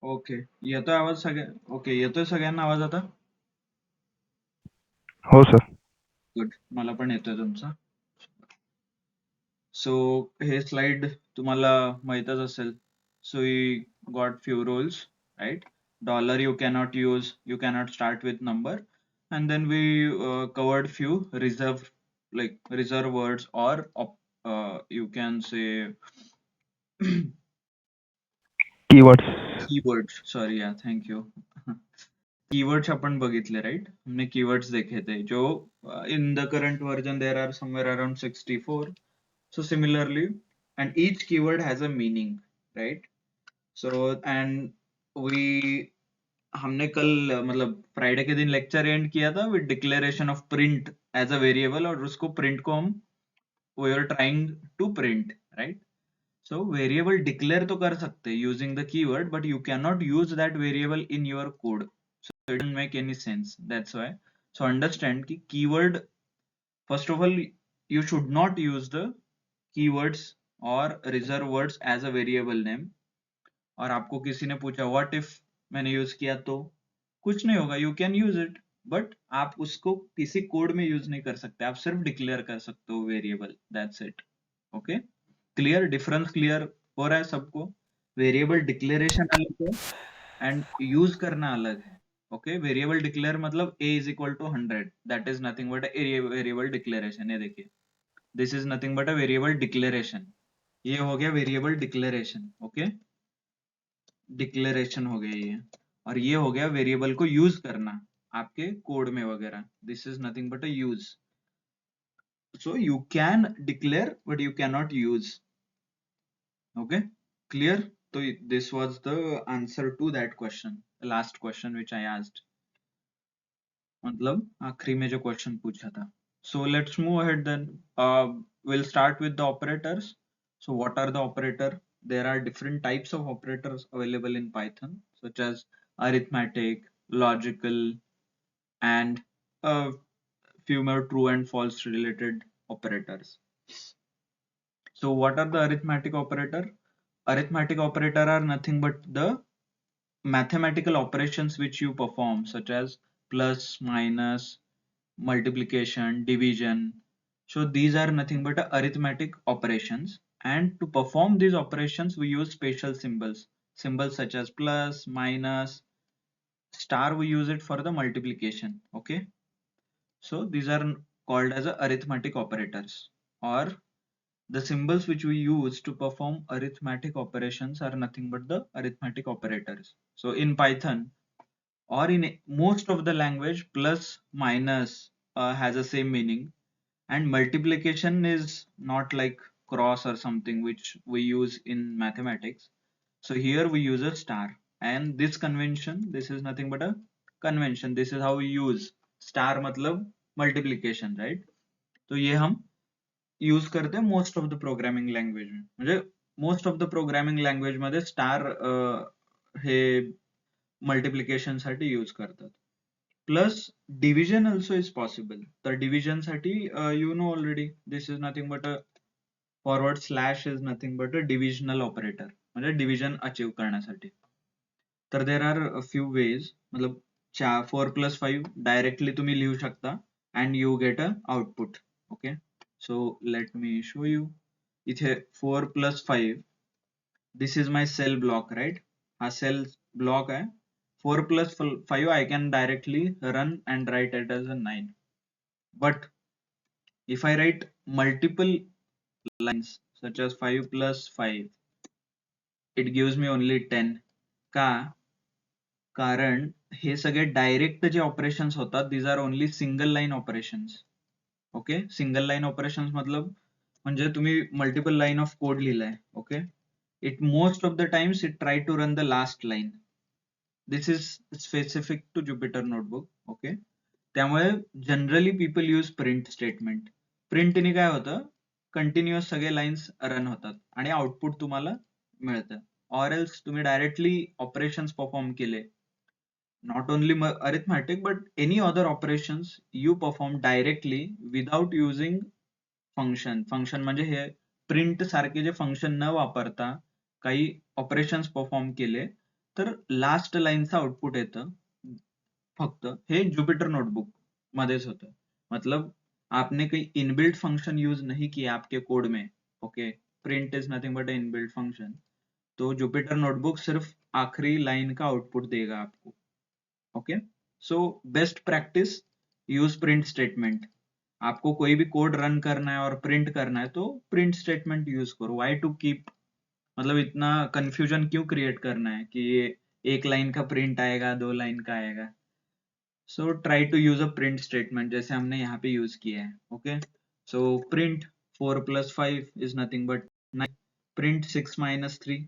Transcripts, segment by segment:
Okay, येतोय आवाज okay, येतोय सगळ्यांना आवाज आता? हो सर. गुड, मला पण येतोय तुमचा. सो हे स्लाइड तुम्हाला माहीतच असेल. So we got few rules, right? Dollar you cannot use, you cannot start with number, and then we covered few reserve words, or you can say keywords. keywords. Sorry, yeah, thank you. Keywords अपन बघितले, right? हमने keywords देखे थे जो in the current version there are somewhere around 64. So similarly, and each keyword has a meaning, right? So and we हमने कल मतलब Friday के दिन लेक्चर एंड किया था with declaration of print as a variable, और उसको प्रिंट को हम we are trying to print, right? So variable declare तो कर सकते using the keyword, but you cannot use that variable in your code. So it doesn't make any sense. That's why. So understand कि keyword, first of all, you should not use the keywords or reserve words as a variable name. और आपको किसी ने पूछा what if मैंने use किया, तो कुछ नहीं होगा, you can use it, but आप उसको किसी कोड में यूज नहीं कर सकते, आप सिर्फ डिक्लेयर कर सकते हो variable, that's it. Okay, clear? Difference clear हो रहा है सबको? वेरिएबल डिक्लेरेशन अलग है एंड यूज करना अलग है. ओके, वेरिएबल डिक्लेयर मतलब a is equal to 100, that is nothing but variable declaration. ये देखिए, this is nothing but a variable declaration. ये हो गया वेरिएबल डिक्लेरेशन. ओके, डिक्लेरेशन हो गया ये. और ये हो गया वेरिएबल को यूज करना आपके कोड में वगैरह. This is nothing but a use. So you can declare but you can not use. Okay, clear? So this was the answer to that question, the last question which I asked. मतलब आखिरी में जो question पूछा था. So let's move ahead then. We'll start with the operators. So what are the operator? There are different types of operators available in Python, such as arithmetic, logical, and a few more true and false related operators. So what are the arithmetic operator? Arithmetic operator are nothing but the mathematical operations which you perform, such as plus, minus, multiplication, division. So these are nothing but arithmetic operations, and to perform these operations we use special symbols such as plus, minus, star. We use it for the multiplication. Okay, so these are called as arithmetic operators, or the symbols which we use to perform arithmetic operations are nothing but the arithmetic operators. So in Python, or in most of the language, plus minus has the same meaning, and multiplication is not like cross or something which we use in mathematics. So here we use a star, and this convention, this is nothing but a convention. This is how we use star, मतलब multiplication, right? तो ये हम use करते हैं most of the programming language में. म्हणजे most of the programming language मध्ये star हे multiplication साठी यूज करतात. Plus division also is possible. तर डिव्हिजन साठी you know already, this is nothing but a forward slash is nothing but a divisional operator, म्हणजे division achieve करण्यासाठी. तर देर are few ways, मतलब 4+5 directly तुम्ही लिहू शकता and you get a output. Okay, so let me show you. इथे 4+5, this is my cell block, right? हा cell block आहे. 4+5 I can directly run and write it as a 9. But if I write multiple lines such as 5+5, it gives me only 10. का? कारण हे सगळे direct जे operations होतात, these are only single line operations. Okay, single line operations मतलब म्हणजे तुम्ही multiple line of code लिहिलाय. Okay, it most of the times it try to run the last line. This is specific to Jupyter Notebook. Okay, त्यामुळे generally people use print statement. प्रिंटने काय होतं, continuous सगळे lines run होतात आणि output तुम्हाला मिळतं. ऑर एल्स तुम्ही डायरेक्टली ऑपरेशन्स परफॉर्म केले, not only arithmetic but any other operations you perform directly without using function म्हणजे हे प्रिंट सारखे जे फंक्शन न वापरता काही ऑपरेशन्स परफॉर्म केले, तर लास्ट लाईनचं आउटपुट येतं फक्त हे जुपिटर नोटबुक मध्येच होतं. मतलब आपने कोई इनबिल्ट फंक्शन यूज नहीं किया आपके कोड में. Okay, print is nothing but A inbuilt function. तो जुपिटर नोटबुक सिर्फ आखिरी लाइन का आउटपुट देगा आपको. Okay, so best practice, use print statement. आपको कोई भी कोड रन करना है और प्रिंट करना है तो प्रिंट स्टेटमेंट यूज करो. व्हाई टू कीप, मतलब इतना कंफ्यूजन क्यों क्रिएट करना है कि ये एक लाइन का प्रिंट आएगा, दो लाइन का आएगा. So try to use a print statement जैसे हमने यहाँ पे यूज किया है. Okay, so print 4 plus 5 is nothing but 9. Print 6 minus 3,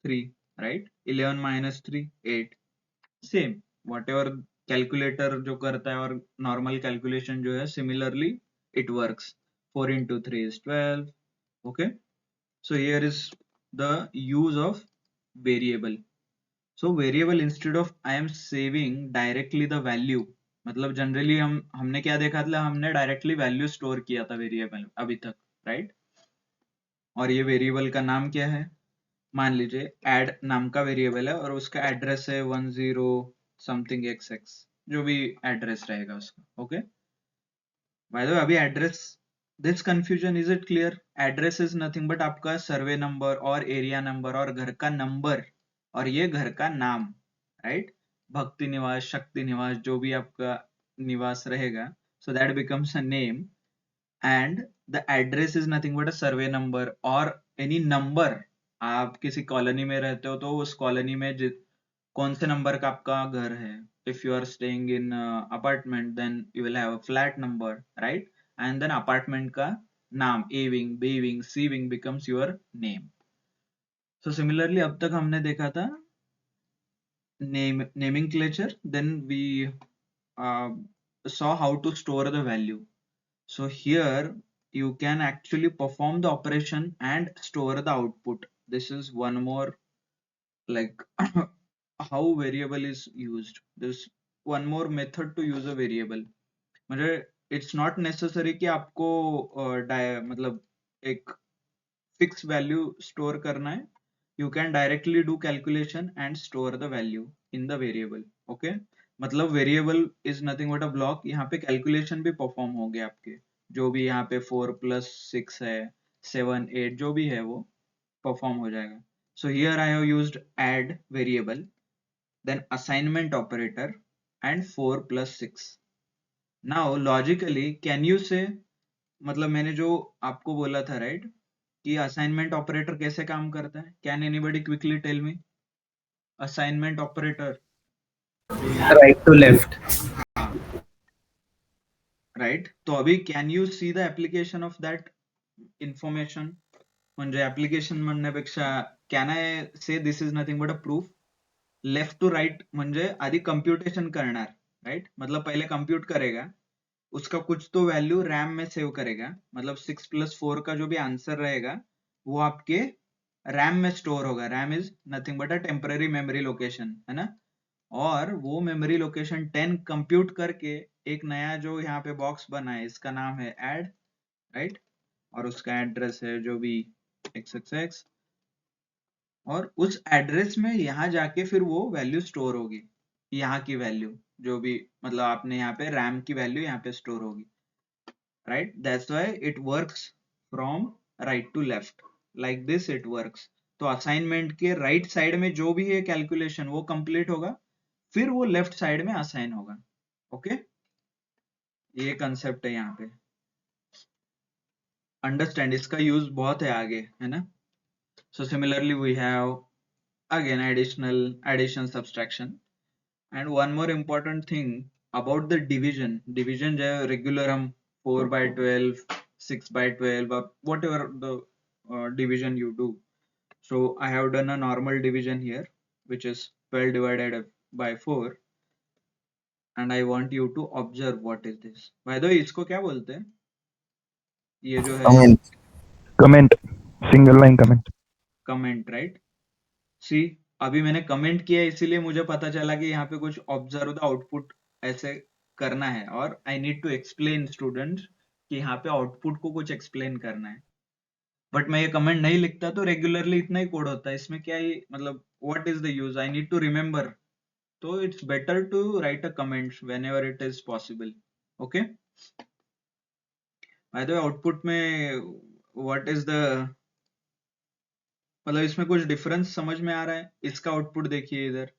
3, right? 11 minus 3, 8. Same whatever calculator जो करता है और नॉर्मल कैलकुलेशन जो है similarly it works. 4 into 3 is 12. Okay, so here is the use of variable. So variable, instead of I am saving directly the value, मतलब generally हमने क्या देखा था, हमने डायरेक्टली वैल्यू स्टोर किया था वेरिएबल अभी तक, राइट? और ये वेरिएबल का नाम क्या है? मान लीजिए ऐड नाम का वेरिएबल है और उसका एड्रेस है 10 समथिंग xx, जो भी एड्रेस रहेगा उसका. ओके, बाय द वे अभी address, this confusion, is it clear? Address is nothing but आपका सर्वे नंबर और एरिया नंबर और घर का नंबर और ये घर का नाम, राइट? भक्ति निवास, शक्ति निवास, जो भी आपका निवास रहेगा, सो that becomes a name. and the address is nothing but a survey number or any number. आप किसी कॉलोनी में रहते हो तो उस कॉलोनी में कौन से नंबर का आपका घर है. if you are staying in apartment then you will have a flat number, right? and then apartment का नाम a wing, b wing, c wing becomes your name. so similarly अब तक हमने देखा था nomenclature, then we uh, saw how to store the value. So here you can actually perform the operation and store the output. This is one more, like how variable is used. There's one more method to use a variable. मतलब it's not necessary कि आपको मतलब एक fixed value store करना है. You can directly do calculation and store the value in the variable. Okay, मतलब variable is nothing but a block. यहाँ पे calculation भी perform हो गया आपके, जो भी यहाँ पे 4 plus 6 है, 7 8 जो भी है वो perform हो जाएगा. So here I have used add variable, then assignment operator and 4 plus 6. Now logically can you say, मतलब मैंने जो आपको बोला था, राइट, कि असाइनमेंट ऑपरेटर कैसे काम करता है? Can anybody quickly tell me assignment operator? right to left. हाँ, राइट. तो अभी can you see the application of that information? म्हणजे ऍप्लिकेशन म्हणण्यापेक्षा can I say this is nothing but a proof. Left to right म्हणजे आधी computation करणार, right? मतलब पहले कंप्यूट करेगा, उसका कुछ तो वैल्यू रैम में सेव करेगा. मतलब 6 plus 4 का जो भी आंसर रहेगा वो आपके रैम में स्टोर होगा. RAM is nothing but a temporary memory location, है ना? और वो मेमोरी लोकेशन 10 कंप्यूट करके एक नया जो यहाँ पे बॉक्स बना है, इसका नाम है ऐड, राइट? और उसका एड्रेस है जो भी xxx, और उस एड्रेस में यहाँ जाके फिर वो वैल्यू स्टोर होगी, यहाँ की वैल्यू जो भी, मतलब आपने यहाँ पे रैम की वैल्यू यहाँ पे स्टोर होगी, right? That's why it works from right to left, like this it works. तो असाइनमेंट के राइट साइड में जो भी है कैलकुलेशन वो कंप्लीट होगा, फिर वो लेफ्ट साइड में असाइन होगा. ओके, ये कंसेप्ट है यहाँ पे. अंडरस्टैंड, इसका यूज बहुत है आगे, है ना? So similarly we have again addition subtraction, and one more important thing about the division जो है रेगुलर हम 4 by 12, 6 by 12 or whatever the division you do. So I have done a normal division here which is 12 divided by 4, and I want you to observe what is this. By the way इसको क्या बोलते हैं? ये जो है Comment. Single line comment. Comment, right? See, अभी मैंने comment किया इसीलिए मुझे पता चला कि यहाँ पे कुछ ऑब्जर्व द आउटपुट ऐसे करना है, और I need to explain students कि यहाँ पे आउटपुट को कुछ एक्सप्लेन करना है. बट मैं ये कमेंट नहीं लिखता तो रेगुलरली इतना ही कोड होता है, इसमें क्या ही मतलब what is the use? I need to remember. So it's better to write a comment whenever it is possible. Okay. By the way, output में what is the, मतलब इसमें कुछ डिफरेंस समझ में आ रहा है? इसका आउटपुट देखिए इधर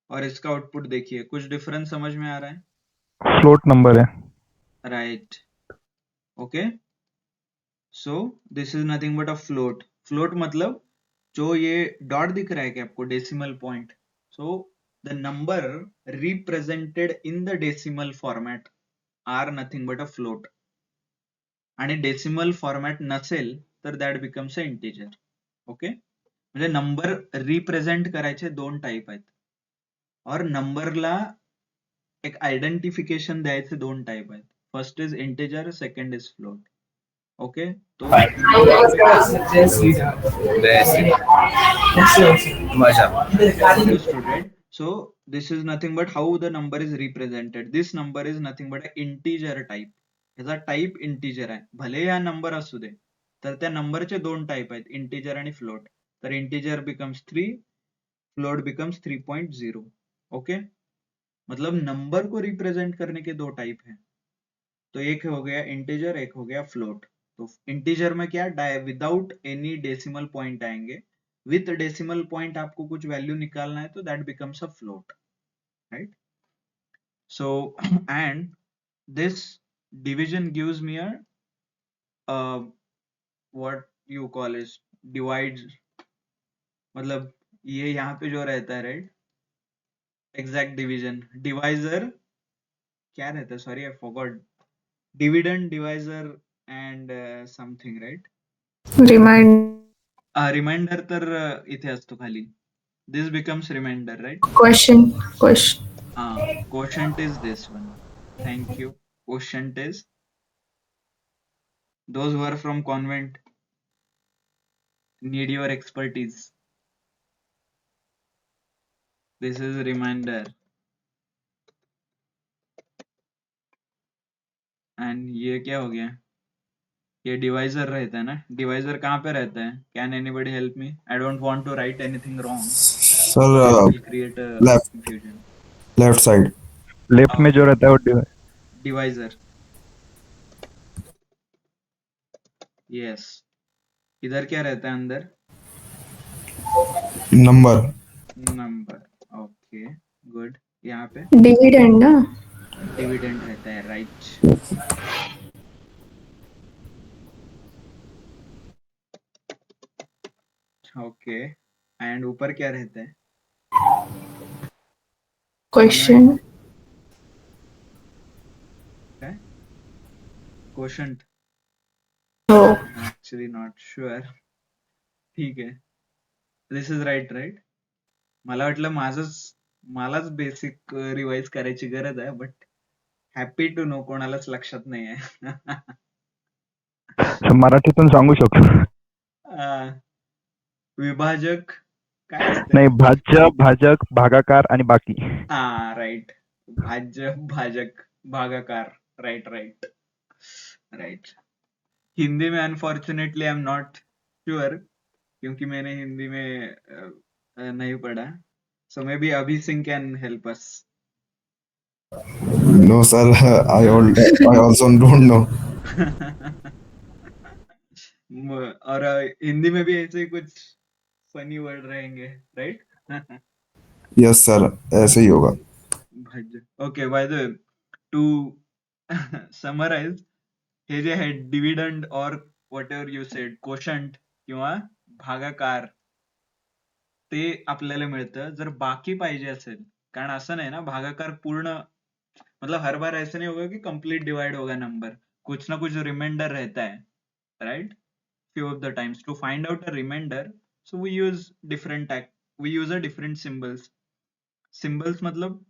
और इसका आउटपुट देखिए, कुछ डिफरेंस समझ में आ रहा है? फ्लोट नंबर है. Right. Okay. So this is nothing but a float. Float मतलब जो ये डॉट दिख रहा है कि आपको, decimal point. So the number represented in the decimal format are nothing but a float. आणि डेसिमल फॉर्मॅट नसेल तर that becomes a integer. Okay. म्हणजे नंबर रिप्रेझेंट करायचे दोन टाईप आहेत, और नंबरला एक आयडेंटिफिकेशन द्यायचे दोन टाईप आहेत. First is integer, second is float. Okay. तो understood, right? So this is nothing but how the number is represented. This number is nothing but an integer type. ह्याचा टाइप इंटिजर आहे. भले हा number असू दे, तर त्या नंबरचे दोन टाइप आहेत, इंटिजर आणि फ्लोट. तर integer becomes 3, float becomes 3.0. Okay. मतलब नंबर को रिप्रेजेंट करने के दो टाइप हैं. तो एक हो गया इंटिजर, एक हो गया फ्लोट. तो इंटिजर में क्या, विदाउट एनी डेसिमल पॉइंट आएंगे. विथ डेसिमल पॉइंट आपको कुछ वैल्यू निकालना है तो that becomes a float, right? So and this division gives me a what you call is divide. मतलब ये यहाँ पे जो रहता है, राइट, एग्जैक्ट डिवीजन, डिवाइजर क्या रहता है, sorry I forgot. Dividend, divisor and something, right? Remainder तर इथे असतो खाली. This becomes remainder, right? Question. Quotient is this one. Thank you. Quotient is, those who are from convent need your expertise. This is reminder. And ये क्या हो गया? ये divisor रहता है ना. डिवाइजर कहाँ पे रहता है? Can anybody help me? I don't want to write anything wrong. Sir It will create a left confusion. Left side. Left में जो रहता है वो डिवाइजर. Yes. इधर क्या रहता है अंदर? नंबर. नंबर. Okay, good. यहाँ पे Dividend, ना? डिविडेंड रहता है, राइट? ओके. एंड ऊपर क्या रहता है? Question. Quotient. Oh. Actually not sure. ठीक आहे. This is right, right? मला वाटलं मलाच बेसिक रिवाइज करायची गरज आहे, बट हॅपी टू नो कोणालाच लक्षात नाही आहे. मराठीतून सांगू शकतो. विभाजक काय असतं? नाही, भाज्य, भाजक, भागाकार आणि बाकी. हा, राईट. भाज्य, भाजक, भागाकार. Right, right, right. हिंदी में unfortunately I am not sure, क्योंकि मैंने हिंदी में नहीं पढ़ा. सो maybe Abhi Singh can help us. No sir, I also don't know. और हिंदी में भी ऐसे ही कुछ फनी वर्ड रहेंगे, राइट? यस सर, ऐसे ही होगा. Okay. By the way, to summarize, हे जे आहे डिव्हिडंड और whatever you said, quotient किंवा भागाकार, ते आपल्याला मिळतं जर बाकी पाहिजे असेल. कारण असं नाही ना, भागाकार पूर्ण, मतलब हर बार ऐसा नहीं होगा कि कंप्लीट डिवाइड होगा नंबर. कुछ ना कुछ रिमाइंडर रहता है, right? Few of the times to find out a remainder, so we use a different symbols. मतलब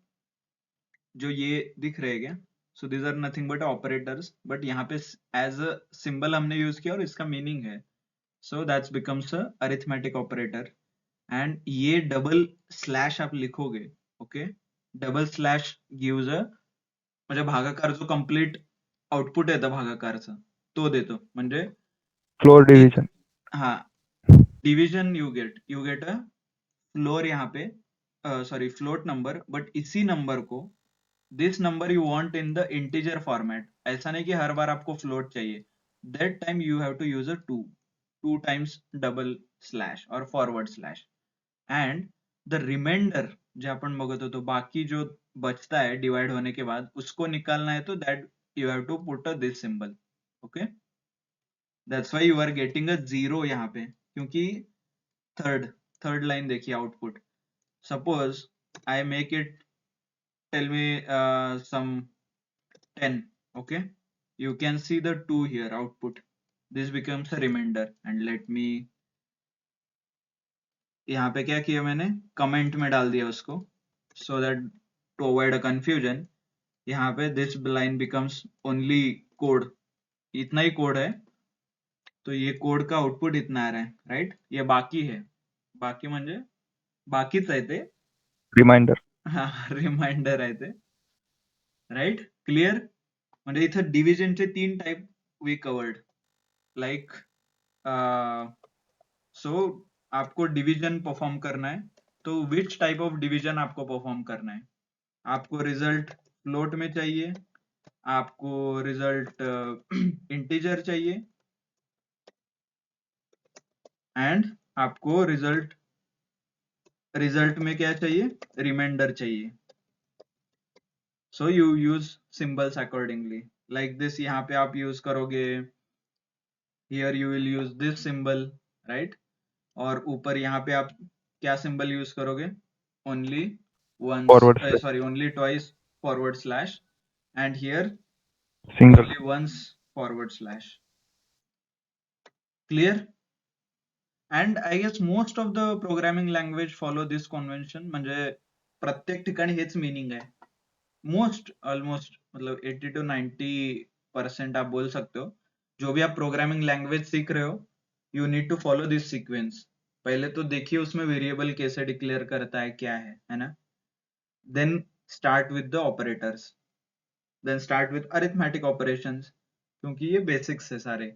जो ये दिख रहे हैं क्या, so these are nothing but operators, but यहाँ पे as a symbol हमने यूज किया और इसका मीनिंग है, so that becomes a arithmetic operator. and ये डबल स्लॅश आप लिखोगे, okay? Double slash gives a, म्हणजे भागाकार जो कम्प्लीट आउटपुट येतं भागाकारचं तो देतो. म्हणजे फ्लोर डिव्हिजन. हा, division you get a floor यहाँ पे सॉरी फ्लोट नंबर, बट इसी नंबर को this number you want in the integer format, ऐसा नहीं कि हर बार आपको फ्लोट चाहिए, that time you have to use a two times double slash और forward slash, and the remainder जे आपण बघत होतो, बाकी जो बचता है डिवाइड होने के बाद उसको निकालना है, तो that you have to put a this symbol. Okay, that's why you are getting a zero यहाँ पे, क्योंकि थर्ड लाइन देखिए output. Suppose I make it, tell me some 10. Okay, you can see the 2 here output. This becomes a remainder, and let me, यहाँ पे क्या किया मैंने, comment में डाल दिया उसको, so that to avoid a confusion, यहाँ पे this line becomes only code, इतना ही कोड है, तो ये कोड का आउटपुट इतना आ रहा है, राइट. ये बाकी है, बाकी म्हणजे बाकीच आहे ते, रिमाइंडर. रिमाइंडर आहे ते, राइट. क्लिअर. म्हणजे इथं डिव्हिजनचे 3 type we covered, like so आपको डिवीजन परफॉर्म करना है, तो विच टाइप ऑफ डिवीजन आपको परफॉर्म करना है. आपको रिजल्ट फ्लोट में चाहिए, आपको रिजल्ट इंटीजर चाहिए, एंड आपको रिजल्ट में क्या चाहिए, रिमाइंडर चाहिए. So you use symbols accordingly, like this. यहाँ पे आप यूज करोगे, here you will use this symbol, right. और ऊपर यहाँ पे आप क्या सिंबल यूज करोगे, only once, forward slash. sorry, only twice forward slash, and here single. only once forward slash. Clear. And I guess most of the programming language follow this convention, म्हणजे प्रत्येक ठिकाणी हेच मीनिंग आहे. Most almost मतलब 80 to 90% आप बोल सकते हो. जो भी आप प्रोग्रामिंग लैंग्वेज सीख रहे हो, you need to follow this sequence. पहले तो देखिए उसमें वेरिएबल कैसे डिक्लेयर करता है, क्या है ना. Then start with the operators, then start with arithmetic operations, क्योंकि ये बेसिक्स है सारे.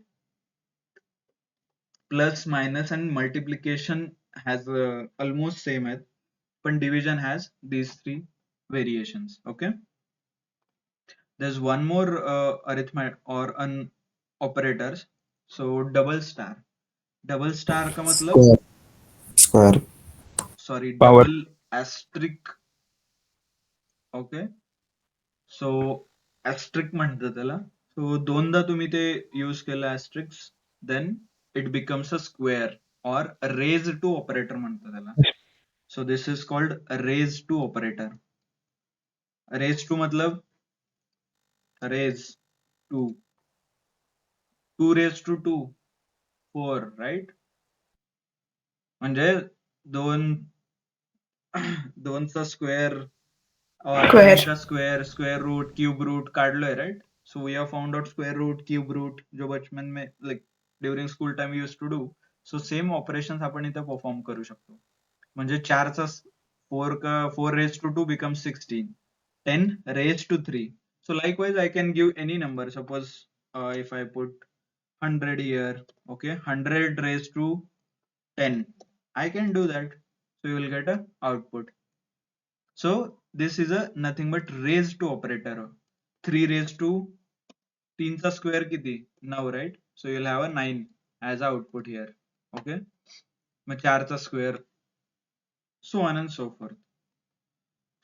Plus minus and multiplication has almost same है, पण division has these 3 variations. Okay, there's one more arithmetic or an operators. So double star का मतलब, Square. sorry, Power. double asterisk. Okay, so asterisk म्हणतात त्याला. सो दोनदा तुम्ही ते यूज केलं asterisk, then it becomes a square, or raise to operator म्हणतात त्याला. So this is called raise to operator. raise to मतलब raise to 2 raised to 2 4, right. म्हणजे दोन दोनचा स्क्वेअर और Square. का स्क्वेअर रूट, क्यूब रूट काढलोय, right. So we have found out square root, cube root, जो बचपन में like during school time use to do. So same operations आपण इथे परफॉर्म करू शकतो. म्हणजे 4चा 4 raised to 2 becomes 16, 10 raised to 3. So likewise I can give any number. Suppose if I put 100 here, okay, 100 raised to 10, I can do that. So you will get a output. So this is a nothing but raised to operator. 3 raised to 3 चा square किती, 9, right. So you'll have a 9 as output here. Okay, मग 4 चा square, so on and so forth.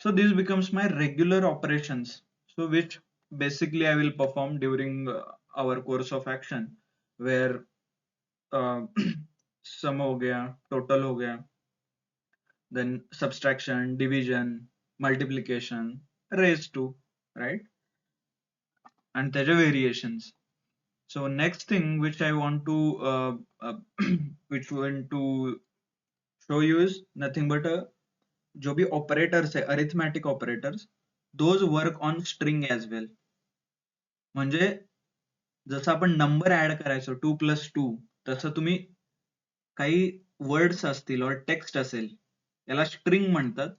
So this becomes my regular operations, so which basically I will perform during our course of action, where sum हो गया, total हो गया, then subtraction, division, multiplication, raised to, right, and there are variations. So next thing which I want to which want to show you is nothing but a, जो भी operators है, arithmetic operators, those work on string as well. म्हणजे जसं आपण number add करायचो 2+2, तसं तुम्ही काही वर्ड्स असतील और टेक्स्ट असेल, याला स्ट्रिंग म्हणतात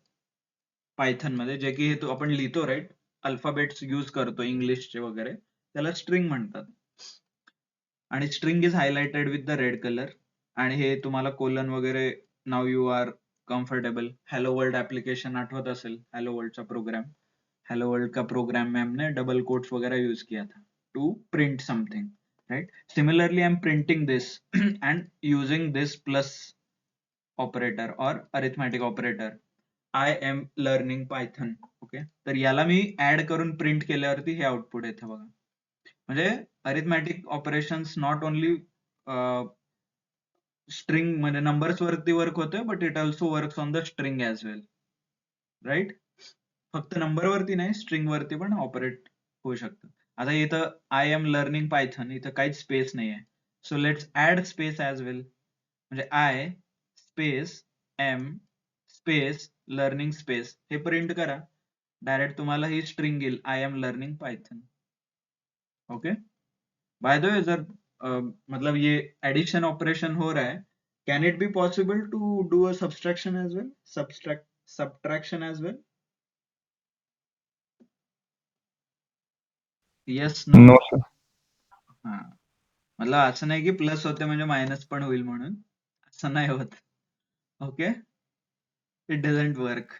पायथन मध्ये, जे की हे तो आपण लिहितो, राइट. अल्फाबेट्स यूज करतो इंग्लिशचे वगैरे, त्याला स्ट्रिंग म्हणतात. आणि string is highlighted with the red colour, आणि हे तुम्हाला कोलन वगैरे, नाव you are comfortable. Hello world application आठवत असेल, हेलो वर्ल्डचा प्रोग्राम. हेलो वर्ल्ड का प्रोग्राम में हमने डबल कोट्स वगैरह यूज किया था to print something, right? Similarly, I'm printing this and using this plus operator or arithmetic operator. I am learning Python. Okay, तर याला मी ऍड करून प्रिंट केल्यावरती हे आउटपुट येतं बघा. म्हणजे arithmetic operations not only string म्हणजे नंबर्स वरती वर्क होतोय, but it also works on the string as well, right? फक्त नंबर वरती नाही, स्ट्रिंग वरती पण ऑपरेट होऊ शकतं. आता इथं आय एम लर्निंग पायथन, इथं काहीच स्पेस नाही आहे. So let's add space as well. म्हणजे I space am space learning space हे प्रिंट करा, डायरेक्ट तुम्हाला ही स्ट्रिंग येईल, I am learning Python. Okay, by the way, जर मतलब ये एडिशन ऑपरेशन हो रहा है, can it be possible to do a subtraction as well, subtraction as well? Yes, no? No, sir. हा, मतलब असं नाही की प्लस होते म्हणजे मायनस पण होईल म्हणून, असं नाही होत. Okay, it doesn't work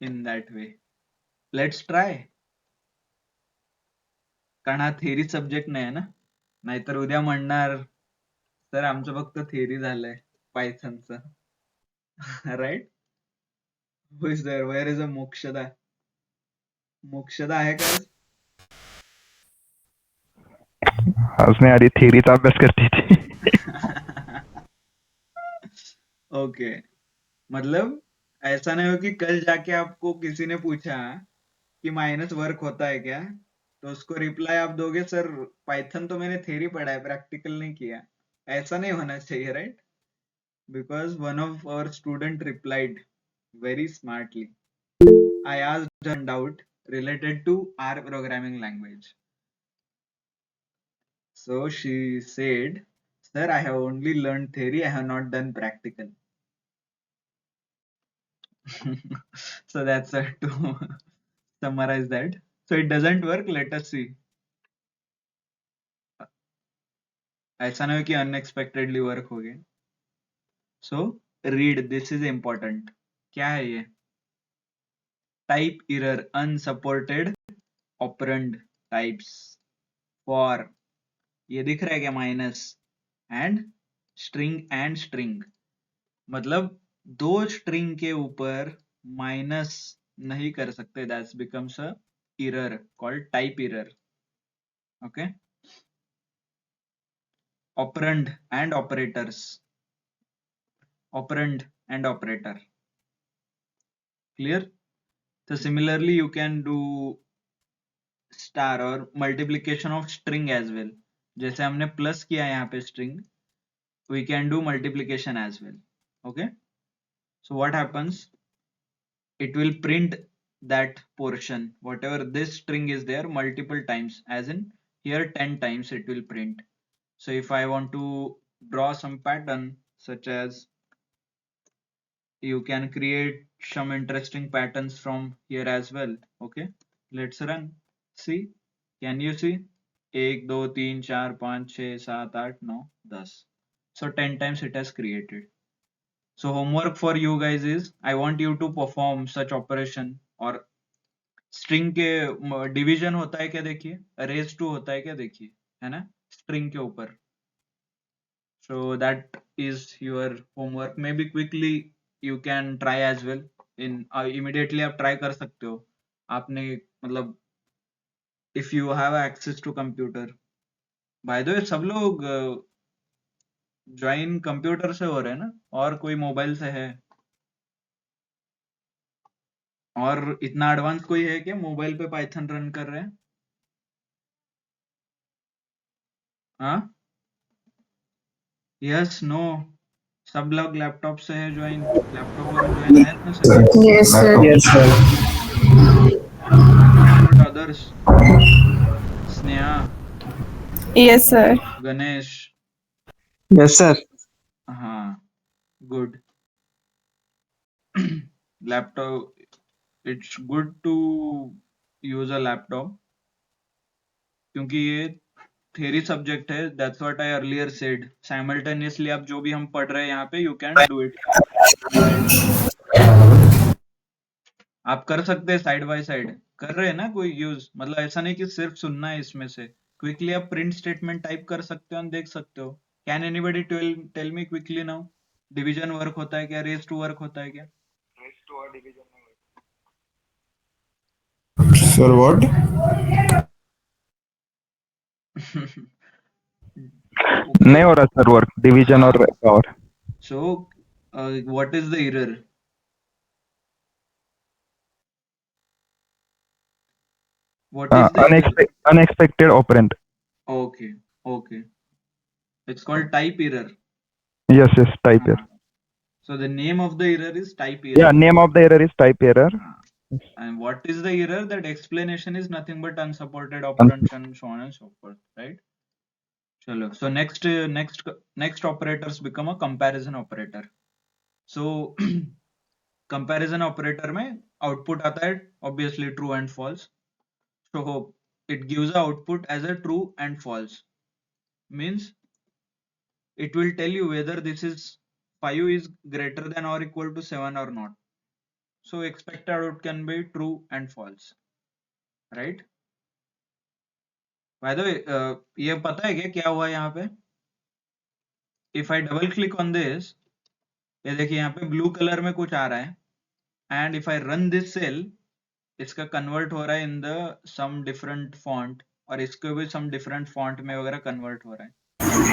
in that way. Let's try. कारण हा थेरी सब्जेक्ट नाही आहे ना, नाहीतर उद्या म्हणणार सर आमचं फक्त थेरी झालंय पायथनचं. Right? Who is there? Where is a Mokshada? Mokshada आहे का? आज नहीं आ रही, थ्योरीचा अभ्यास करती थी. ओके, मतलब ऐसा नहीं हो कि कल जाके आपको किसी ने पूछा कि माइनस वर्क होता है क्या, तो उसको रिप्लाई आप दोगे सर पाइथन तो मैंने थ्योरी पढ़ा है, प्रैक्टिकल नहीं किया. ऐसा नहीं होना चाहिए, right? Because one of our student replied very smartly. I asked her doubt related to R programming language. So she said, sir, I have only learned theory, I have not done practical. So that's to summarize that. So it doesn't work. Let us see. ऐसा नहीं हो कि unexpectedly work हो गए. So read, this is important. क्या है ये? Type error, unsupported operand types for, ये दिख रहा है क्या? Minus and string. मतलब दो स्ट्रिंग के ऊपर माइनस नहीं कर सकते, that's becomes a error called type error. Okay, operand and operators, operand and operator. Clear? So similarly you can do star और multiplication of string as well. जैसे हमने प्लस किया यहाँ पे string, we can do multiplication as well. Okay, so what happens? It will print that portion, whatever this string is there, multiple times, as in here 10 times it will print. So if I want to draw some pattern, such as you can create some interesting patterns from here as well. Okay, let's run. See, can you see? 1 2 3 4 5 6 7 8 9 10. So 10 times it has created. So homework for you guys is, I want you to perform such operation. और string के division होता है क्या देखिए, raise to होता है क्या देखिए, है ना, string के ऊपर. So that is your homework. Maybe quickly you can try as well. In immediately आप try कर सकते हो. आपने मतलब if you have access to computer. By the way, सब लोग ज्वाइन कंप्यूटर से हो रहे हैं ना, और कोई मोबाइल से है? और इतना एडवांस कोई है क्या मोबाइल पे पाइथन रन कर रहे हैं? हाँ, यस, नो? सब लोग लैपटॉप से है ज्वाइन, लैपटॉप वरून ज्वाइन आहेत ना सगळे? Yes, sir. Yes, sir. What others? Sneha, Yes, sir. Ganesh. Yes, sir. हाँ, good. Laptop, it's good to use a laptop, क्योंकि ये थ्योरी सब्जेक्ट है. That's what I earlier said. Simultaneously आप जो भी हम पढ़ रहे हैं यहाँ पे, यू कैन डू इट. आप कर सकते हैं साइड बाय साइड, कर रहे हैं ना कोई यूज, मतलब ऐसा नहीं कि सिर्फ सुनना है इसमें से। क्विकली आप प्रिंट स्टेटमेंट टाइप कर सकते हो और देख सकते हो। Can anybody tell me quickly now, division work होता है क्या, रेज टू वर्क होता है क्या? Sir, what? नहीं हो रहा सर वर्क डिवीजन और power. So, what is the error? What is the error? Unexpected operand. Okay, okay. It's called type error. Yes yes type error. So the name of the error is type या error. Name of the error is type error. And what is the error? That explanation is nothing but unsupported operands and so on and so forth, right? Chalo. So next operators become a comparison operator. So comparison operator में output आता है obviously true and false. So it gives the output as a true and false. Means it will tell you whether this is 5 is greater than or equal to 7 or not. So expected output can be true and false, right? By the way, ये पता है क्या हुआ यहाँ पे? If I double click on this, ये देखिए यहाँ पे blue color में कुछ आ रहा है, and if I run this cell, इसका convert हो रहा है in the some different font, और इसको भी some different font में वगैरह convert हो रहा है।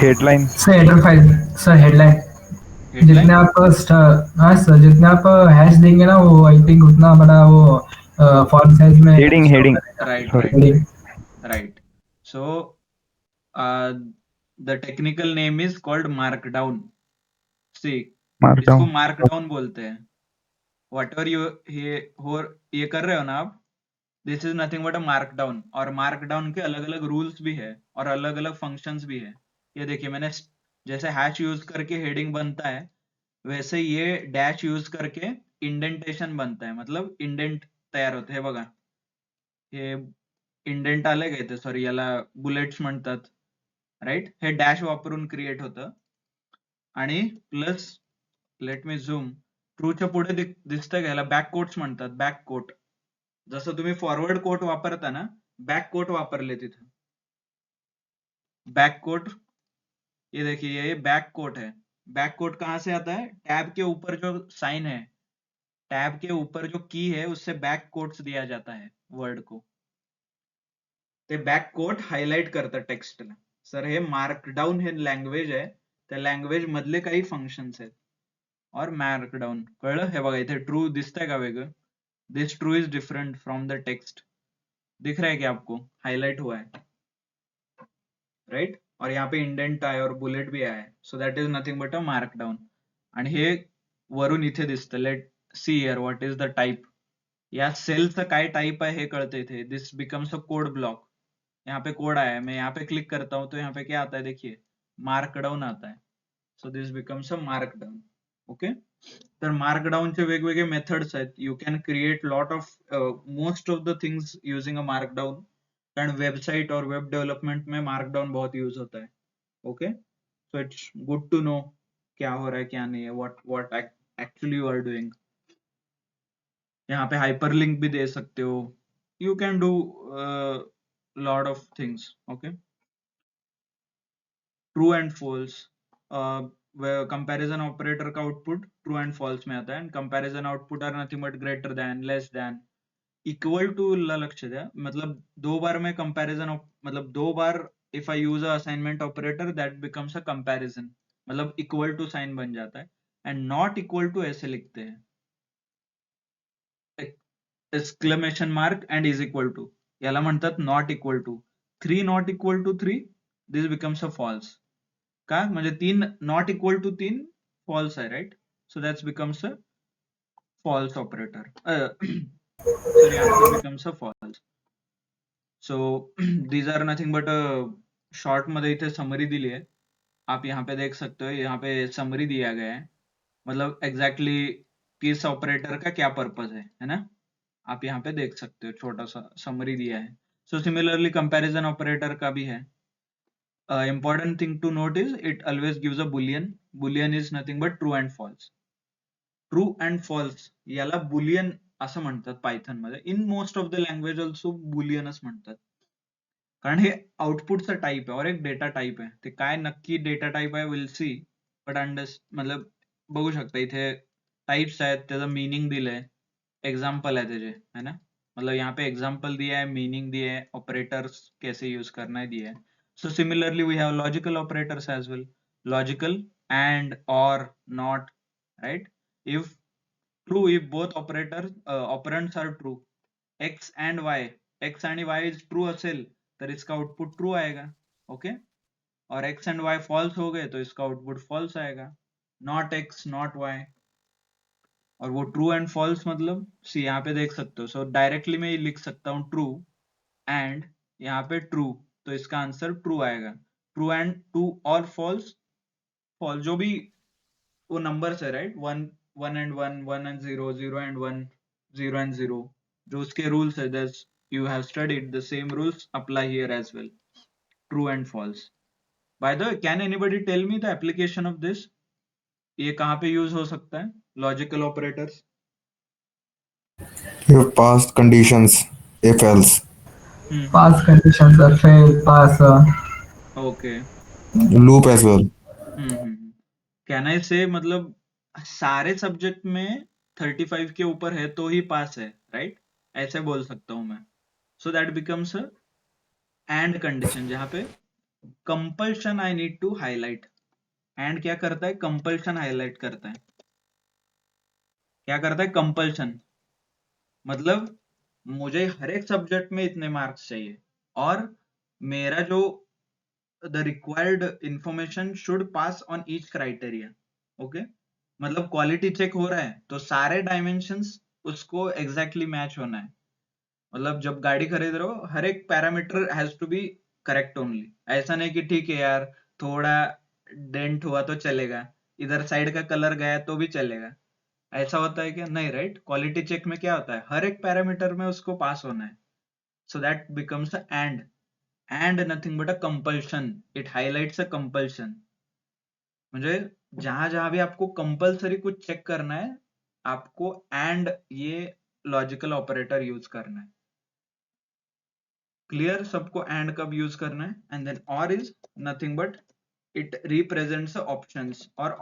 Headline sir header file, sir headline जितने Headline? आप हाँ सर जितने आप हैश देंगे ना वो आई थिंक उतना बड़ा वो फॉन्ट साइज में heading heading Right, Sorry. right, right. So the technical name is called markdown. See, इसको markdown बोलते हैं। Whatever ये कर रहे हो ना आप, this is nothing but a markdown, और markdown के अलग अलग rules भी है और अलग अलग functions भी है। ये देखिए मैंने जैसे हैश यूज करके हेडिंग बनता है, वैसे ये डैश यूज करके इंडेंटेशन बनता है, मतलब इंडेंट तयार होते हैं बघा, हे इंडेंट आले का इथे, सॉरी याला बुलेट्स म्हणतात, राईट? हे डॅश वापरून क्रिएट होतं, आणि प्लस लेट मी झूम, ट्रूच्या पुढे दिसतंय का, याला बॅक कोट्स म्हणतात, बॅक कोट. जसं तुम्ही फॉरवर्ड कोट वापरता ना, बैक कोट वापरले तिथे, बैक कोट, ये देखिए ये बैक कोट है। बैक कोट कहां से आता है? टैब के ऊपर जो साइन है, टैब के ऊपर जो की है उससे बैक कोट्स दिया जाता है वर्ड को, ते बॅक कोट हायलाइट करतं टेक्स्टला. सर हे मार्कडाउन हे लँग्वेज आहे, त्या लँग्वेज मधले काही फंक्शन्स आहेत, और मार्कडाउन कळलं? हे बघा इथे ट्रू दिसतंय का वेगळं? This true is different from the text, दिख रहा है क्या आपको? हाईलाइट हुआ है, राइट? और यहाँ पे इंडेंट आहे और बुलेट भी आहे, so that is nothing but a markdown. आणि हे वरून इथे दिसतं, let see here what is the type. या सेलचं काय टाइप आहे हे कळतं इथे. This becomes a code block. यहाँ पे कोड आया है, मैं यहाँ पे क्लिक करता हूँ तो यहाँ पे क्या आता है देखिए, मार्कडाउन आता है. So this becomes a markdown. Okay, तर मार्कडाउनचे वेगवेगळे मेथड्स आहेत. You can create lot of most of the things using a markdown, कारण वेबसाइट और वेब डेवलपमेंट में मार्कडाउन बहुत यूज होता है. Okay, so it's good to know क्या हो रहा है क्या नहीं है, what actually you are doing. यहाँ पे हाइपरलिंक भी दे सकते हो, you can do lot of things. Okay, true and false, where comparison operator का output true and false में आता है, and comparison output are nothing but greater than, less than, equal to ला लक्ष्य द्या, मतलब दो बार में comparison मतलब दो बार if I use a assignment operator that becomes a comparison, मतलब equal to sign बन जाता है, and not equal to ऐसे लिखते हैं, exclamation mark and is equal to, याला म्हणतात not equal to. 3 not equal to 3, this becomes a false. का म्हणजे 3 not equal to 3 false आहे, right? So that becomes a false operator. Sorry, answer becomes a false. So these are nothing but a short मध्ये इथे summary दिली है, आप यहाँ पे देख सकते हो, यहाँ पे summary दिया गया है, मतलब exactly किस operator का क्या purpose है ना? आप यहाँ पे देख सकते हो, छोटा सा समरी दिया है. सो सिमिलरली कंपैरिजन ऑपरेटर का भी है. Important thing to note is it always gives a boolean. Boolean is nothing but true and false. True and false याला बुलियन असं म्हणतात पायथन मध्ये. In most of the language also बुलियनच म्हणतात, कारण हे आउटपुटचं टाईप आहे और एक डेटा टाईप आहे. ते काय नक्की डेटा टाईप आहे विल सी, बट मतलब बघू शकता इथे टाइप्स आहेत, त्याचं मीनिंग दिलंय, एग्जाम्पल है त्याचे, है ना. मतलब यहाँ पे एग्जाम्पल दिया है, मीनिंग दिया है, ऑपरेटर्स कैसे यूज करना है दिया है. So similarly we have logical operators as well. Logical and, or, not, right? If true, if both operands are true, x and y is true असेल तर इसका आउटपुट ट्रू आएगा. ओके, और x and y false हो गए तो इसका output false आएगा. Not x, not y. और वो ट्रू एंड फॉल्स मतलब सी यहाँ पे देख सकते हो. सो डायरेक्टली मैं लिख सकता हूँ ट्रू एंड यहाँ पे ट्रू, तो इसका आंसर ट्रू आएगा. ट्रू एंड टू और फॉल्स, फॉल्स जो भी वो नंबर्स है, right. 1 and 1, 1 and 0, 0 and 1, 0 and 0, जो उसके रूल्स है, that's you have studied the same rules apply here as well. True and false. By the way, can anybody tell me the application of this? ये कहाँ पे use हो सकता है logical operators? You have passed conditions, if else. Pass condition sir, fail, pass. Okay. Loop as well. Can I से मतलब सारे subject में 35 के ऊपर है तो ही पास है, राइट? ऐसे बोल सकता हूं मैं. So that becomes a and condition, जहां पे compulsion I need to highlight. And क्या करता है? कंपल्शन हाईलाइट करता है. क्या करता है? कंपल्शन मतलब मुझे हर एक सब्जेक्ट में इतने मार्क्स चाहिए और मेरा जो the required information should pass on each criteria. okay, मतलब क्वालिटी चेक हो रहा है तो सारे डायमेंशंस उसको एग्जैक्टली मैच होना है. मतलब जब गाड़ी खरीद रहे हो हर एक parameter has to be correct only. ऐसा नहीं कि ठीक है यार थोड़ा डेंट हुआ तो चलेगा, इधर साइड का कलर गया तो भी चलेगा. ऐसा होता है क्या? नहीं, राइट. क्वालिटी चेक में क्या होता है? हर एक पैरामीटर में उसको पास होना है. सो that becomes a and nothing but a compulsion. It highlights a compulsion. म्हणजे जहां जहां भी आपको कंपल्सरी कुछ चेक करना है आपको and ये लॉजिकल ऑपरेटर यूज करना है. क्लियर सबको and कब यूज करना है? And then or is nothing but it represents options और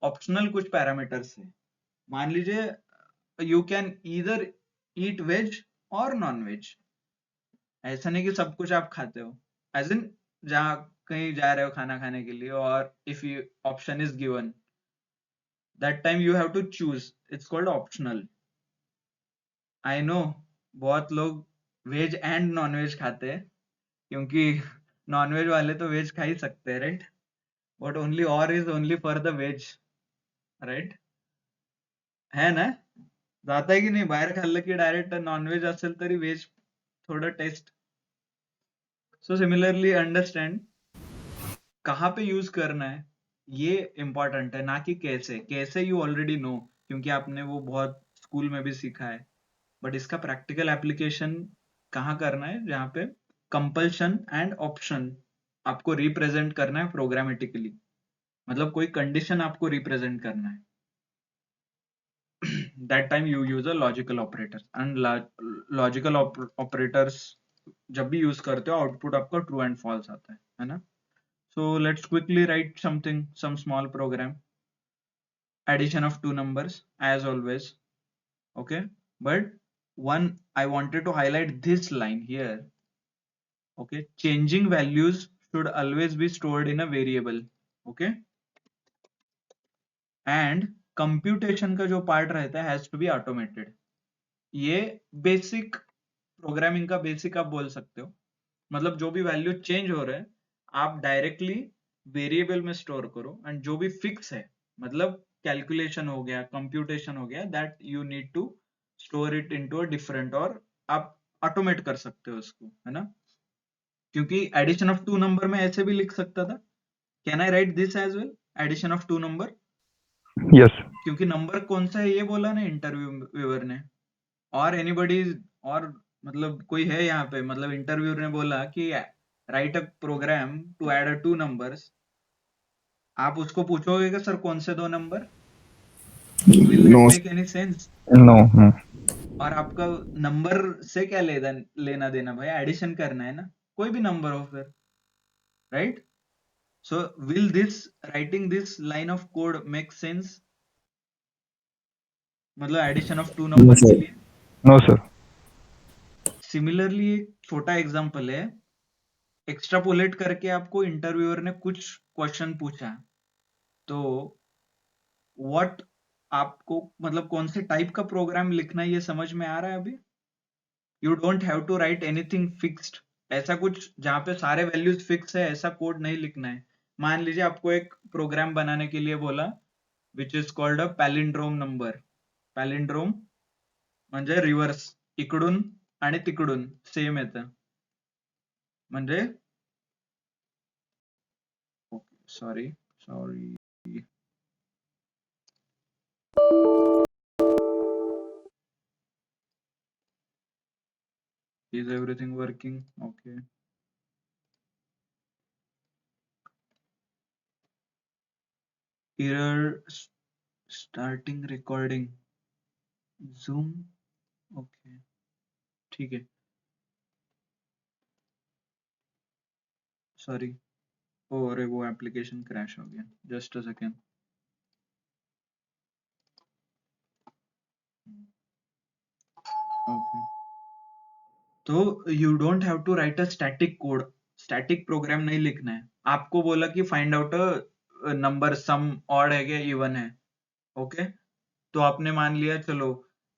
ऑप्शनल कुछ पैरामीटर्स है. मान लीजिए you can either eat veg और नॉन वेज. ऐसा नहीं कि सब कुछ आप खाते हो, एज इन जहाँ कहीं जा रहे हो खाना खाने के लिए और if you option is given that time you have to choose. It's called optional. I know बहुत लोग वेज एंड नॉन वेज खाते हैं क्योंकि नॉन वेज वाले तो वेज खा ही सकते हैं, राइट. बट ओनली और is only for the ways, right. है ना? जाता है की नाही बाहेर खाल्लं की डायरेक्ट नॉन वेज असेल तरी वेज थोडं टेस्ट. सो सिमिलरली अंडरस्टैंड कहाँ पे यूज करना है ये इंपॉर्टेंट है, ना कि कैसे. कैसे यू ऑलरेडी नो क्योंकि आपने वो बहुत स्कूल में भी सीखा है. बट इसका प्रैक्टिकल एप्लीकेशन कहाँ करना है? जहाँ पे कंपल्शन एंड ऑप्शन आपको रिप्रेजेंट करना है प्रोग्रामेटिकली. मतलब कोई कंडीशन आपको रिप्रेजेंट करना है. That time you use a logical operator. And logical operators जब भी यूज करते हो आउटपुट आपका ट्रू एंड फॉल्स आता है ना. So let's quickly write some small program. Addition of two numbers as always. Okay, but one I wanted to highlight this line here. Okay, changing values should always be stored in a variable. Okay, and computation का जो part रहता है has to be automated. ये basic programming का basic आप बोल सकते हो. मतलब जो भी वैल्यू चेंज हो रहा है आप डायरेक्टली वेरिएबल में स्टोर करो एंड जो भी फिक्स है मतलब कैलकुलेशन हो गया, कंप्यूटेशन हो गया, that you need to store it into a different, और आप ऑटोमेट कर सकते हो उसको, है ना. क्योंकि एडिशन ऑफ टू नंबर में ऐसे भी लिख सकता था. Can I write this as well? Addition of two number. Yes. क्योंकि नंबर कौन सा है ये बोला ना इंटरव्यू व्यूअर ने, और एनीबडी, और मतलब कोई है यहाँ पे, मतलब इंटरव्यूअर ने बोला कि write a program to add a two numbers. आप उसको पूछोगे कि सर कौन से दो नंबर? Will No, that make any sense? No no और आपका नंबर से क्या लेना देना भाई, एडिशन करना है ना, कोई भी नंबर हो फिर, right? So will this writing this line of code make sense? मतलब addition of two No, number के sir. लिए। No sir. सिमिलरली एक छोटा एग्जांपल है, एक्स्ट्रापोलेट करके आपको इंटरव्यूअर ने कुछ क्वेश्चन पूछा, तो व्हाट आपको मतलब कौन से टाइप का प्रोग्राम लिखना है, ये समझ में आ रहा है अभी? You don't have to write anything fixed, ऐसा कुछ जहां पे सारे वैल्यूज फिक्स है ऐसा कोड नहीं लिखना है। मान लीजिए आपको एक प्रोग्राम बनाने के लिए बोला which is called a palindrome number. Palindrome म्हणजे रिव्हर्स, इकडून आणि तिकडून सेम येतं, म्हणजे sorry sorry is everything working? Okay. Error starting recording zoom. Okay, ठीक है, सॉरी। ओ अरे वो एप्लीकेशन क्रैश हो गया, जस्ट अ सेकेंड। ओके, तो you don't have to write a static code, static program नहीं लिखना है। आपको बोला कि find out a number, sum odd है क्या इवन है, ओके? तो आपने मान लिया चलो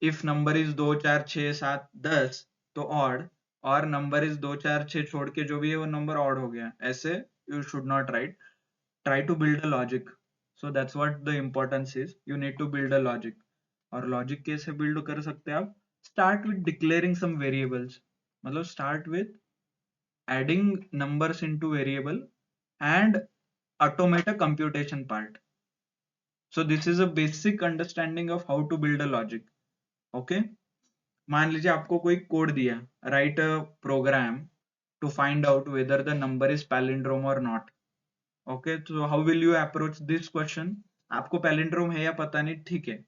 इफ नंबर इज 2 4 6 7 10 तो ऑड, और नंबर इज 2 4 6 छोड़ के जो भी है वो नंबर ऑड हो गया, ऐसे you should not write. Try to build a logic, so that's what the importance is, you need to build a logic. और लॉजिक कैसे बिल्ड कर सकते हैं आप? Start with declaring some variables, मतलब start with adding numbers into variable and automate a computation part. So this is a basic understanding of how to build a logic. Okay, मान लीजिए आपको कोई कोड दिया, write a program to find out whether the number is palindrome or not. Okay, so how will you approach this question? आपको palindrome है या पता नहीं, ठीक है,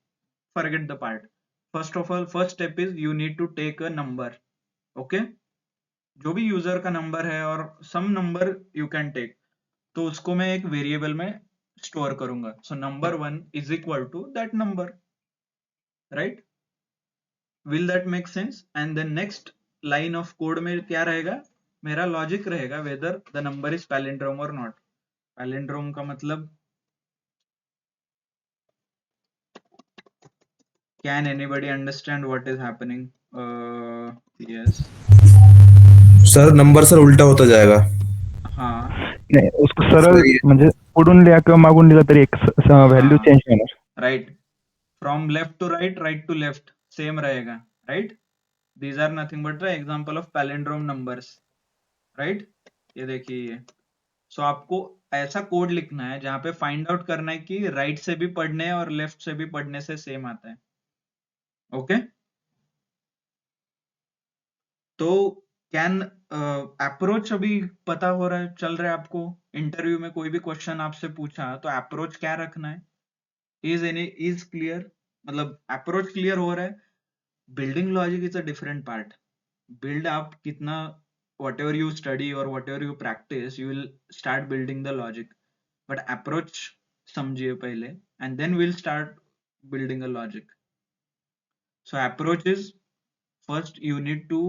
forget the part. First of all, first step is you need to take a number. Okay, जो भी user का नंबर है और some number you can take, तो उसको मैं एक वेरिएबल में स्टोर करूंगा। So number 1 is equal to that number, right? Will that make sense? And then next line of code में क्या रहेगा, मेरा लॉजिक रहेगा whether the number is palindrome और नॉट। पैलिंड्रोम का मतलब, can anybody understand what is happening? Yes, sir number sir उल्टा होता जाएगा. हाँ नाही उसको सरळ सर ये म्हणजे पुढून लिहा किंवा मागून लिहा तरी एक व्हॅल्यू हाँ, चेंज होणार. Right, from left to right, right to left same रहेगा, right? These are nothing but the example of palindrome numbers, right? ये देखिए ये, सो आपको ऐसा कोड लिखना है जहां पे फाइंड आउट करना है कि राइट से भी पढ़ने और लेफ्ट से भी पढ़ने से सेम आता है, ओके? तो कैन अप्रोच अभी पता हो रहा है, चल रहा है आपको? इंटरव्यू में कोई भी क्वेश्चन आपसे पूछा तो अप्रोच क्या रखना है, इज क्लियर? मतलब अप्रोच क्लियर हो रहा है? Building logic is a different part. Build आप कितना, whatever you study or whatever you practice, you will start building the logic, but approach समझिए पहले, and then we'll start building a logic. So approach is, first you need to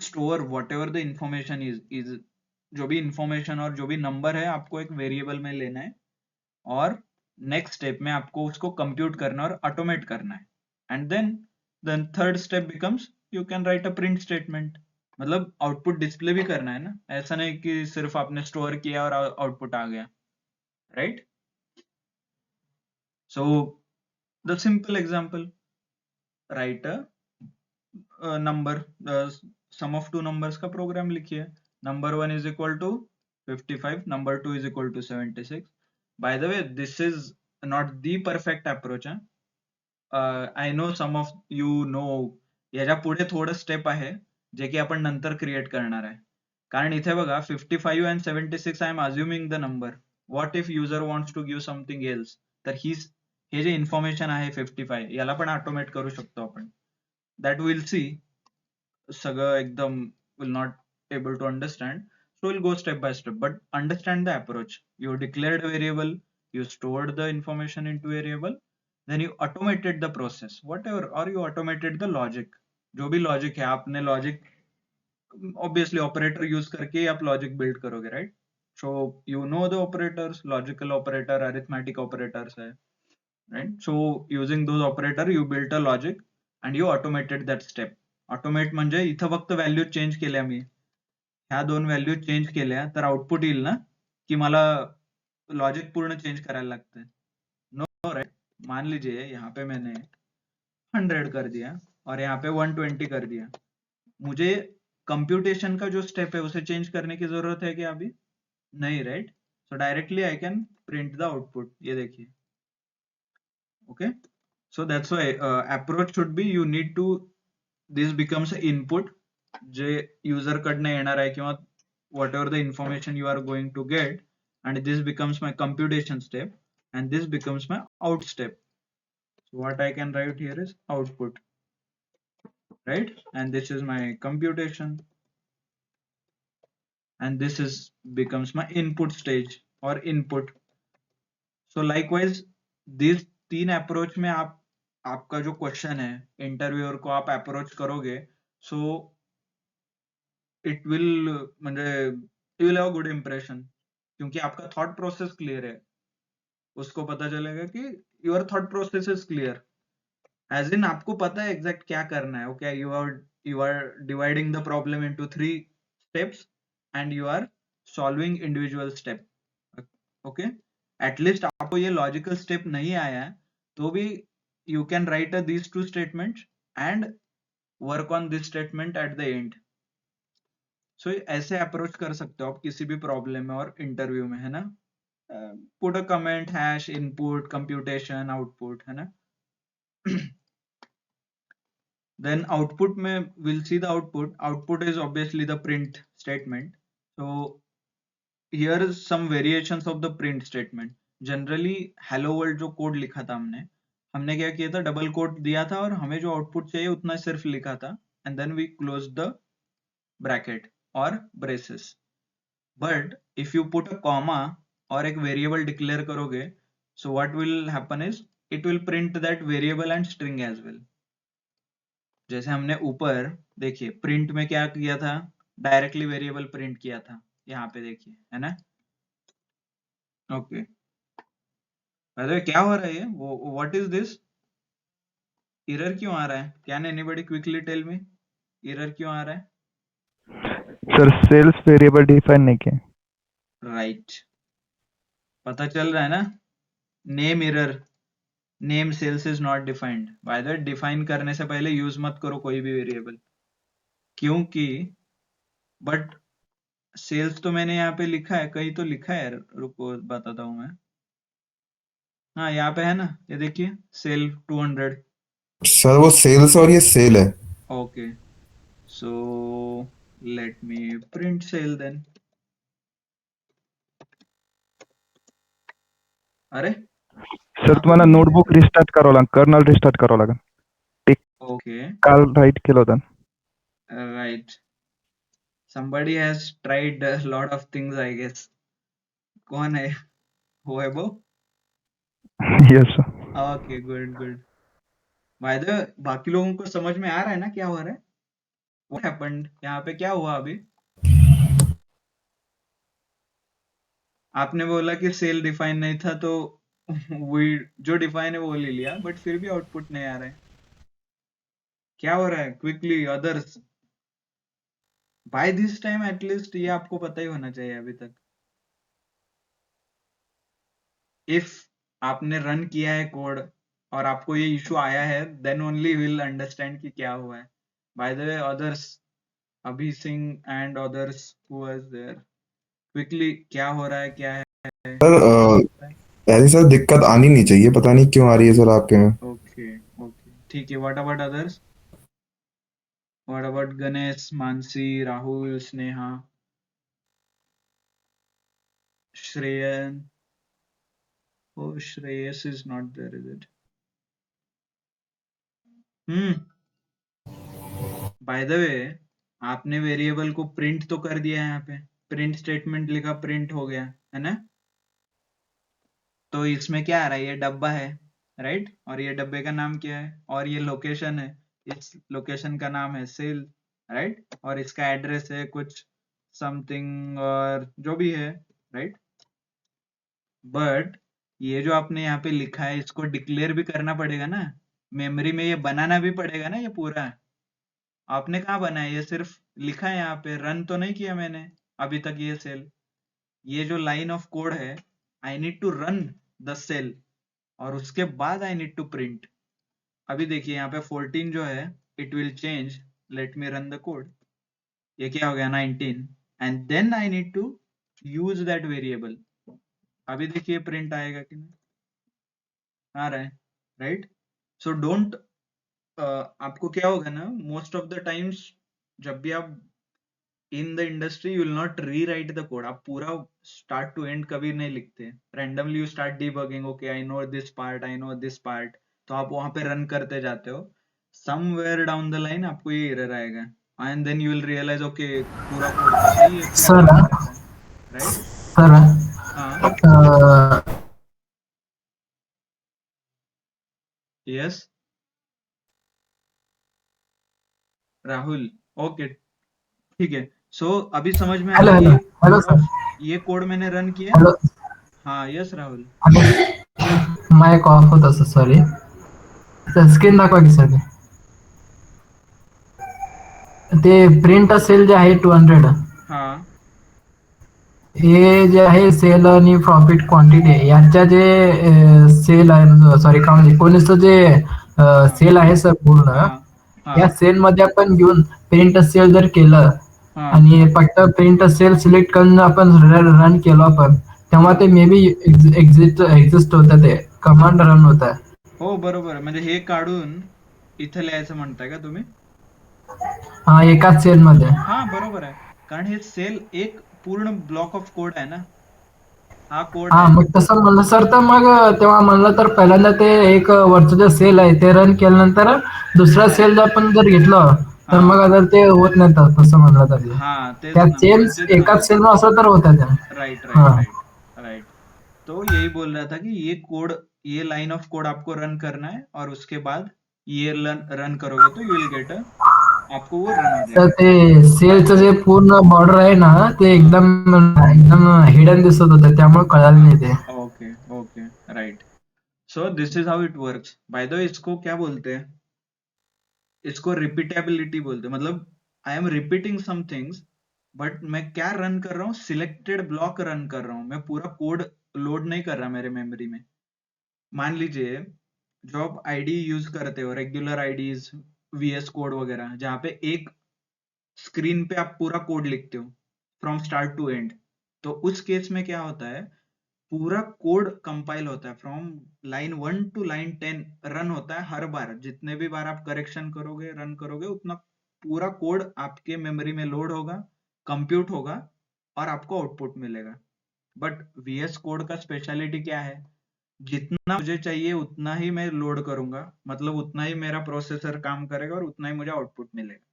store whatever the information is जो भी information और जो भी number है आपको एक variable में लेना है, और next step में आपको उसको compute करना और automate करना है, and then third step becomes you can write a print statement. मतलब आउटपुट डिस्प्ले भी करना है ना, ऐसा नहीं कि सिर्फ आपने स्टोर किया और आउटपुट आ गया, right? So the simple example, right a number, sum of two numbers का प्रोग्राम लिखिए। Number 1 is equal to 55, number 2 is equal to 76. By the way this is not the perfect approach. I know some of you know याच्या पुढे थोडं step आहे जे की आपण नंतर create करणार आहे, कारण इथे बघा 55 and 76 I am assuming the number. What if user wants to give something else, तर हे जे इन्फॉर्मेशन आहे 55 याला पण ऑटोमेट करू शकतो आपण. That will see. सगळं एकदम will not able to understand. So we'll go step by step, but understand the approach. You declared a variable, you stored the information into variable, then you automated the process, whatever, or you automated the logic. जो भी logic है, आपने logic obviously operator use करके ही आप logic build करोगे, right? So you know the operators, logical operator, arithmetic operators है, right? So using those operator you built a logic and you automated that step. Automate म्हणजे इथं फक्त value change केल्या मी, ह्या दोन व्हॅल्यू चेंज केल्या तर आउटपुट येईल ना, की मला लॉजिक पूर्ण चेंज करायला लागतंय? No, right? मान लीजिए यहाँ पे मैंने 100 कर दिया और यहाँ पे 120 कर दिया, मुझे कंप्यूटेशन का जो स्टेप है उसे चेंज करने की जरूरत है क्या अभी? नहीं, right? So directly I can print the output. ये देखिए. Okay, so that's why approach should be, you need to, this becomes input J user कडनं येणार आहे किंवा whatever the information you are going to get, and this becomes my computation step and this becomes my out step. So what I can write here is output, right? And this is my computation and this is becomes my input stage or input. So likewise these तीन approach में आपका जो question है interviewer को आप approach करोगे, so it will म्हणजे you will have a good impression, क्योंकि आपका थॉट प्रोसेस क्लियर है. उसको पता चलेगा कि your thought process is clear, as in आपको पता है एग्जैक्ट क्या करना है. Okay, you are dividing the problem into 3 steps and you are solving individual step. Okay, at least आपको ये लॉजिकल स्टेप नहीं आया है तो भी you can write these two statements and work on this statement at the end. So ऐसे approach कर सकते हो आप किसी भी प्रॉब्लम में और इंटरव्यू में, है ना? Put a comment hash input computation output, है ना? Then output में we'll see the output. Output is obviously the print statement. So here is some variations of the print statement. Generally hello world जो code लिखा था हमने क्या किया था, डबल कोट दिया था और हमें जो आउटपुट चाहिए उतना सिर्फ लिखा था, and then we close the bracket और braces. But if you put a comma और एक वेरिएबल डिक्लेयर करोगे, so what will happen is it will print that variable and string as well. जैसे हमने ऊपर देखिए प्रिंट में क्या किया था, डायरेक्टली वेरिएबल प्रिंट किया था, यहाँ पे देखिए, है ना? ओके, अरे क्या हो रहा है ये, व्हाट इज दिस? एरर क्यों आ रहा है? Can anybody quickly tell me error क्यों आ रहा है? सर सेल्स वेरिएबल डिफाइन नहीं किए. राइट, पता चल रहा है ना? Name error, name cells is not defined. By the way define करने से पहले यूज मत करो कोई भी वेरिएबल, क्योंकि बट सेल्स तो मैंने यहाँ पे लिखा है, कहीं तो लिखा है, रुको बताता हूँ मैं. हाँ यहाँ पे है ना, ये देखिए सेल 200. सर वो सेल्स और ये सेल है. Okay, so let me print cell then. अरे सर तुम्हाला नोटबुक रिस्टार्ट करावं लागेल, कर्नल रिस्टार्ट करावं लागेल. ओके, काल राईट केलं होतं. right, somebody has tried a lot of things I guess. कौन है? Vaibhav? Yes sir. Okay, good good. By the बाकी लोगों को समझ में आ रहा है ना क्या हो रहा है? What happened? यहाँ पे क्या हुआ अभी? आपने बोला कि सेल डिफाइन नहीं था तो वही जो डिफाइन है वो ले लिया, बट फिर भी आउटपुट नहीं आ रहा है. क्या हो रहा है? Quickly others, by this time at least ये आपको पता ही होना चाहिए अभी तक. इफ आपने रन किया है कोड और आपको ये इशू आया है, देन ओनली विल अंडरस्टैंड कि क्या हुआ है. बाय द वे अदर्स, अभी Singh and others who was there, quickly क्या हो रहा है, क्या है? सर ऐसी सर दिक्कत आनी नहीं चाहिए, पता नहीं क्यों आ रही है सर आपके में. ओके ओके, ठीक है. What about others? What about Ganesh, Mansi, Rahul, Sneha, Shreyan? Oh, Shreyas is not there, is it? Bye the वे, आपने वेरिएबल को प्रिंट तो कर दिया है, यहाँ पे प्रिंट स्टेटमेंट लिखा, प्रिंट हो गया है ना। तो इसमें क्या आ रहा है, ये डब्बा है राइट, और ये डब्बे का नाम क्या है, और ये लोकेशन है, इस लोकेशन का नाम है सेल राइट, और इसका एड्रेस है कुछ समथिंग और जो भी है राइट। बट ये जो आपने यहाँ पे लिखा है, इसको डिक्लेयर भी करना पड़ेगा ना, मेमोरी में ये बनाना भी पड़ेगा ना, ये पूरा आपने कहाँ बनाया, ये सिर्फ लिखा है यहाँ पे, रन तो नहीं किया मैंने अभी तक ये सेल। ये जो लाइन ऑफ कोड है, I need to run the cell और उसके बाद आई नीड टू प्रिंट। अभी देखिए यहाँ पे 14 जो है, it will change, let me run the code, ये क्या हो गया 19, and then I need to use that variable. अभी देखिए प्रिंट आएगा कि नहीं, आ रहा है राइट। सो डोंट, आपको क्या होगा ना, मोस्ट ऑफ द टाइम्स जब भी आप in the industry, you will not rewrite the code, आप पूरा स्टार्ट टू एंड कभी नहीं लिखते, randomly you start debugging, okay I know this part, I know this part, तो आप वहां पे रन करते जाते हो, समवेयर डाउन द लाइन आपको ये एरर आएगा, and then you will realize okay पूरा कोड तो सही है, फिर सर रन करना है राइट। सर हाँ यस राहुल, ओके ठीक है। सो अभी समझ में हेलो आया हेलो ये हेलो पूरा, सर, ये कोड मैंने रन किया। हेलो, हाँ यस राहुल, माइक ऑफ होता सर, सॉरी, स्क्रीन दाखवा की सर ते प्रिंट सेल जे आहे 200, हाँ हे जे आहे सेल आणि प्रॉफिट क्वांटिटी यांच्या जे सेल आहे, सॉरी का म्हणजे एकोणीसचं जे हाँ सेल आहे सर पूर्ण, हाँ या हाँ सेल मध्ये आपण घेऊन प्रिंट सेल जर केलं हाँ आणि फक्त प्रिंट सेल सिलेक्ट करून आपण रन केलं आपण, तेव्हा हाँ ते मे बी एक्झिस्ट होतं, ते कमांड रन होतं. हो बरोबर आहे. म्हणजे हे काढून इथं लिहायचं म्हणताय का तुम्ही? हा, एकाच सेल मध्ये. हा बरोबर आहे, कारण हे सेल एक पूर्ण ब्लॉक ऑफ कोड आहे ना, हा कोड हा, आहे. मग तसं म्हणलं सर, तर मग तेव्हा म्हणलं तर पहिल्यांदा ते एक वरचं जे सेल आहे ते रन केल्यानंतर दुसरा सेल जर आपण जर घेतलं तर हा मग अगर ते होत नाही, तसं म्हणलं तरी हा तेच त्या ना, सेल मी तेच एकाच सांगतोय. सेल असं तर होत्या त्या. राइट हा, राइट राइट राइट, तो यही बोल रहा था कि ये कोड, ये लाइन ऑफ कोड आपको रन करना है, और उसके बाद ये रन करोगे तो यू विल गेट अ, आपको वो रन हो तर जाएगा. ते सेलचं जे पूर्ण बॉर्डर आहे ना, ते हाँ एकदम एकदम हिडन दिसत होतं, त्यामुळे कळालं नाही ते. Okay okay right. So this is how it works. By the way इसको क्या बोलते हैं, इसको रिपीटेबिलिटी बोलते हैं, मतलब I am repeating some things, but मैं क्या रन कर रहा हूँ, सिलेक्टेड ब्लॉक रन कर रहा हूँ, मैं पूरा कोड लोड नहीं कर रहा मेरे मेमोरी में. मान लीजिए जो आप आईडी यूज करते हो, रेगुलर आईडीज, वीएस कोड वगैरह, जहाँ पे एक स्क्रीन पे आप पूरा कोड लिखते हो फ्रॉम स्टार्ट टू एंड, तो उस केस में क्या होता है, पूरा कोड कंपाइल होता है from line 1 to line 10, run होता है हर बार, जितने भी बार आप करेक्शन करोगे, रन करोगे, उतना पूरा कोड आपके मेमोरी में लोड होगा, कंप्यूट होगा, और आपको आउटपुट मिलेगा. बट वीएस कोड का स्पेशलिटी क्या है, जितना मुझे चाहिए उतना ही मैं लोड करूंगा, मतलब उतना ही मेरा प्रोसेसर काम करेगा और उतना ही मुझे आउटपुट मिलेगा.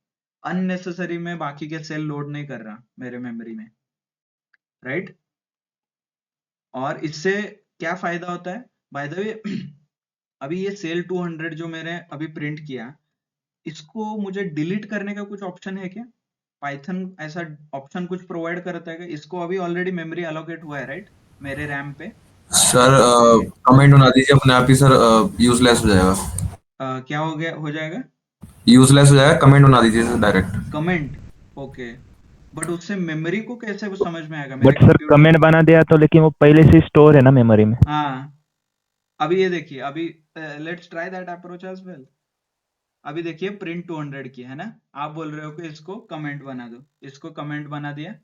अननेसेसरी मैं बाकी के सेल लोड नहीं कर रहा मेरे मेमोरी में, राइट. और इससे क्या फायदा होता है, बाय द वे अभी ये सेल 200 जो मैंने अभी प्रिंट किया, इसको मुझे डिलीट करने का कुछ ऑप्शन है क्या, पाइथन ऐसा ऑप्शन कुछ प्रोवाइड करता है क्या, इसको अभी ऑलरेडी मेमोरी अलोकेट हुआ है राइट मेरे रैम पे. सर कमेंट बना दीजिए अपने आप ही सर, यूजलेस हो जाएगा. क्या हो गया, हो जाएगा यूजलेस हो जाएगा, कमेंट बना दीजिए sir direct. Comment, okay. But उससे मेमोरी को कैसे वो समझ में आएगा, मेरे बट सर कंप्यूटर कमेंट को. बना दिया तो लेकिन वो पहले से स्टोर है ना मेमोरी में. हाँ अभी ये देखिए, अभी let's try that approach as well. अभी देखिए प्रिंट 200 की है ना, आप बोल रहे हो कि इसको कमेंट बना दो, इसको कमेंट बना दिया,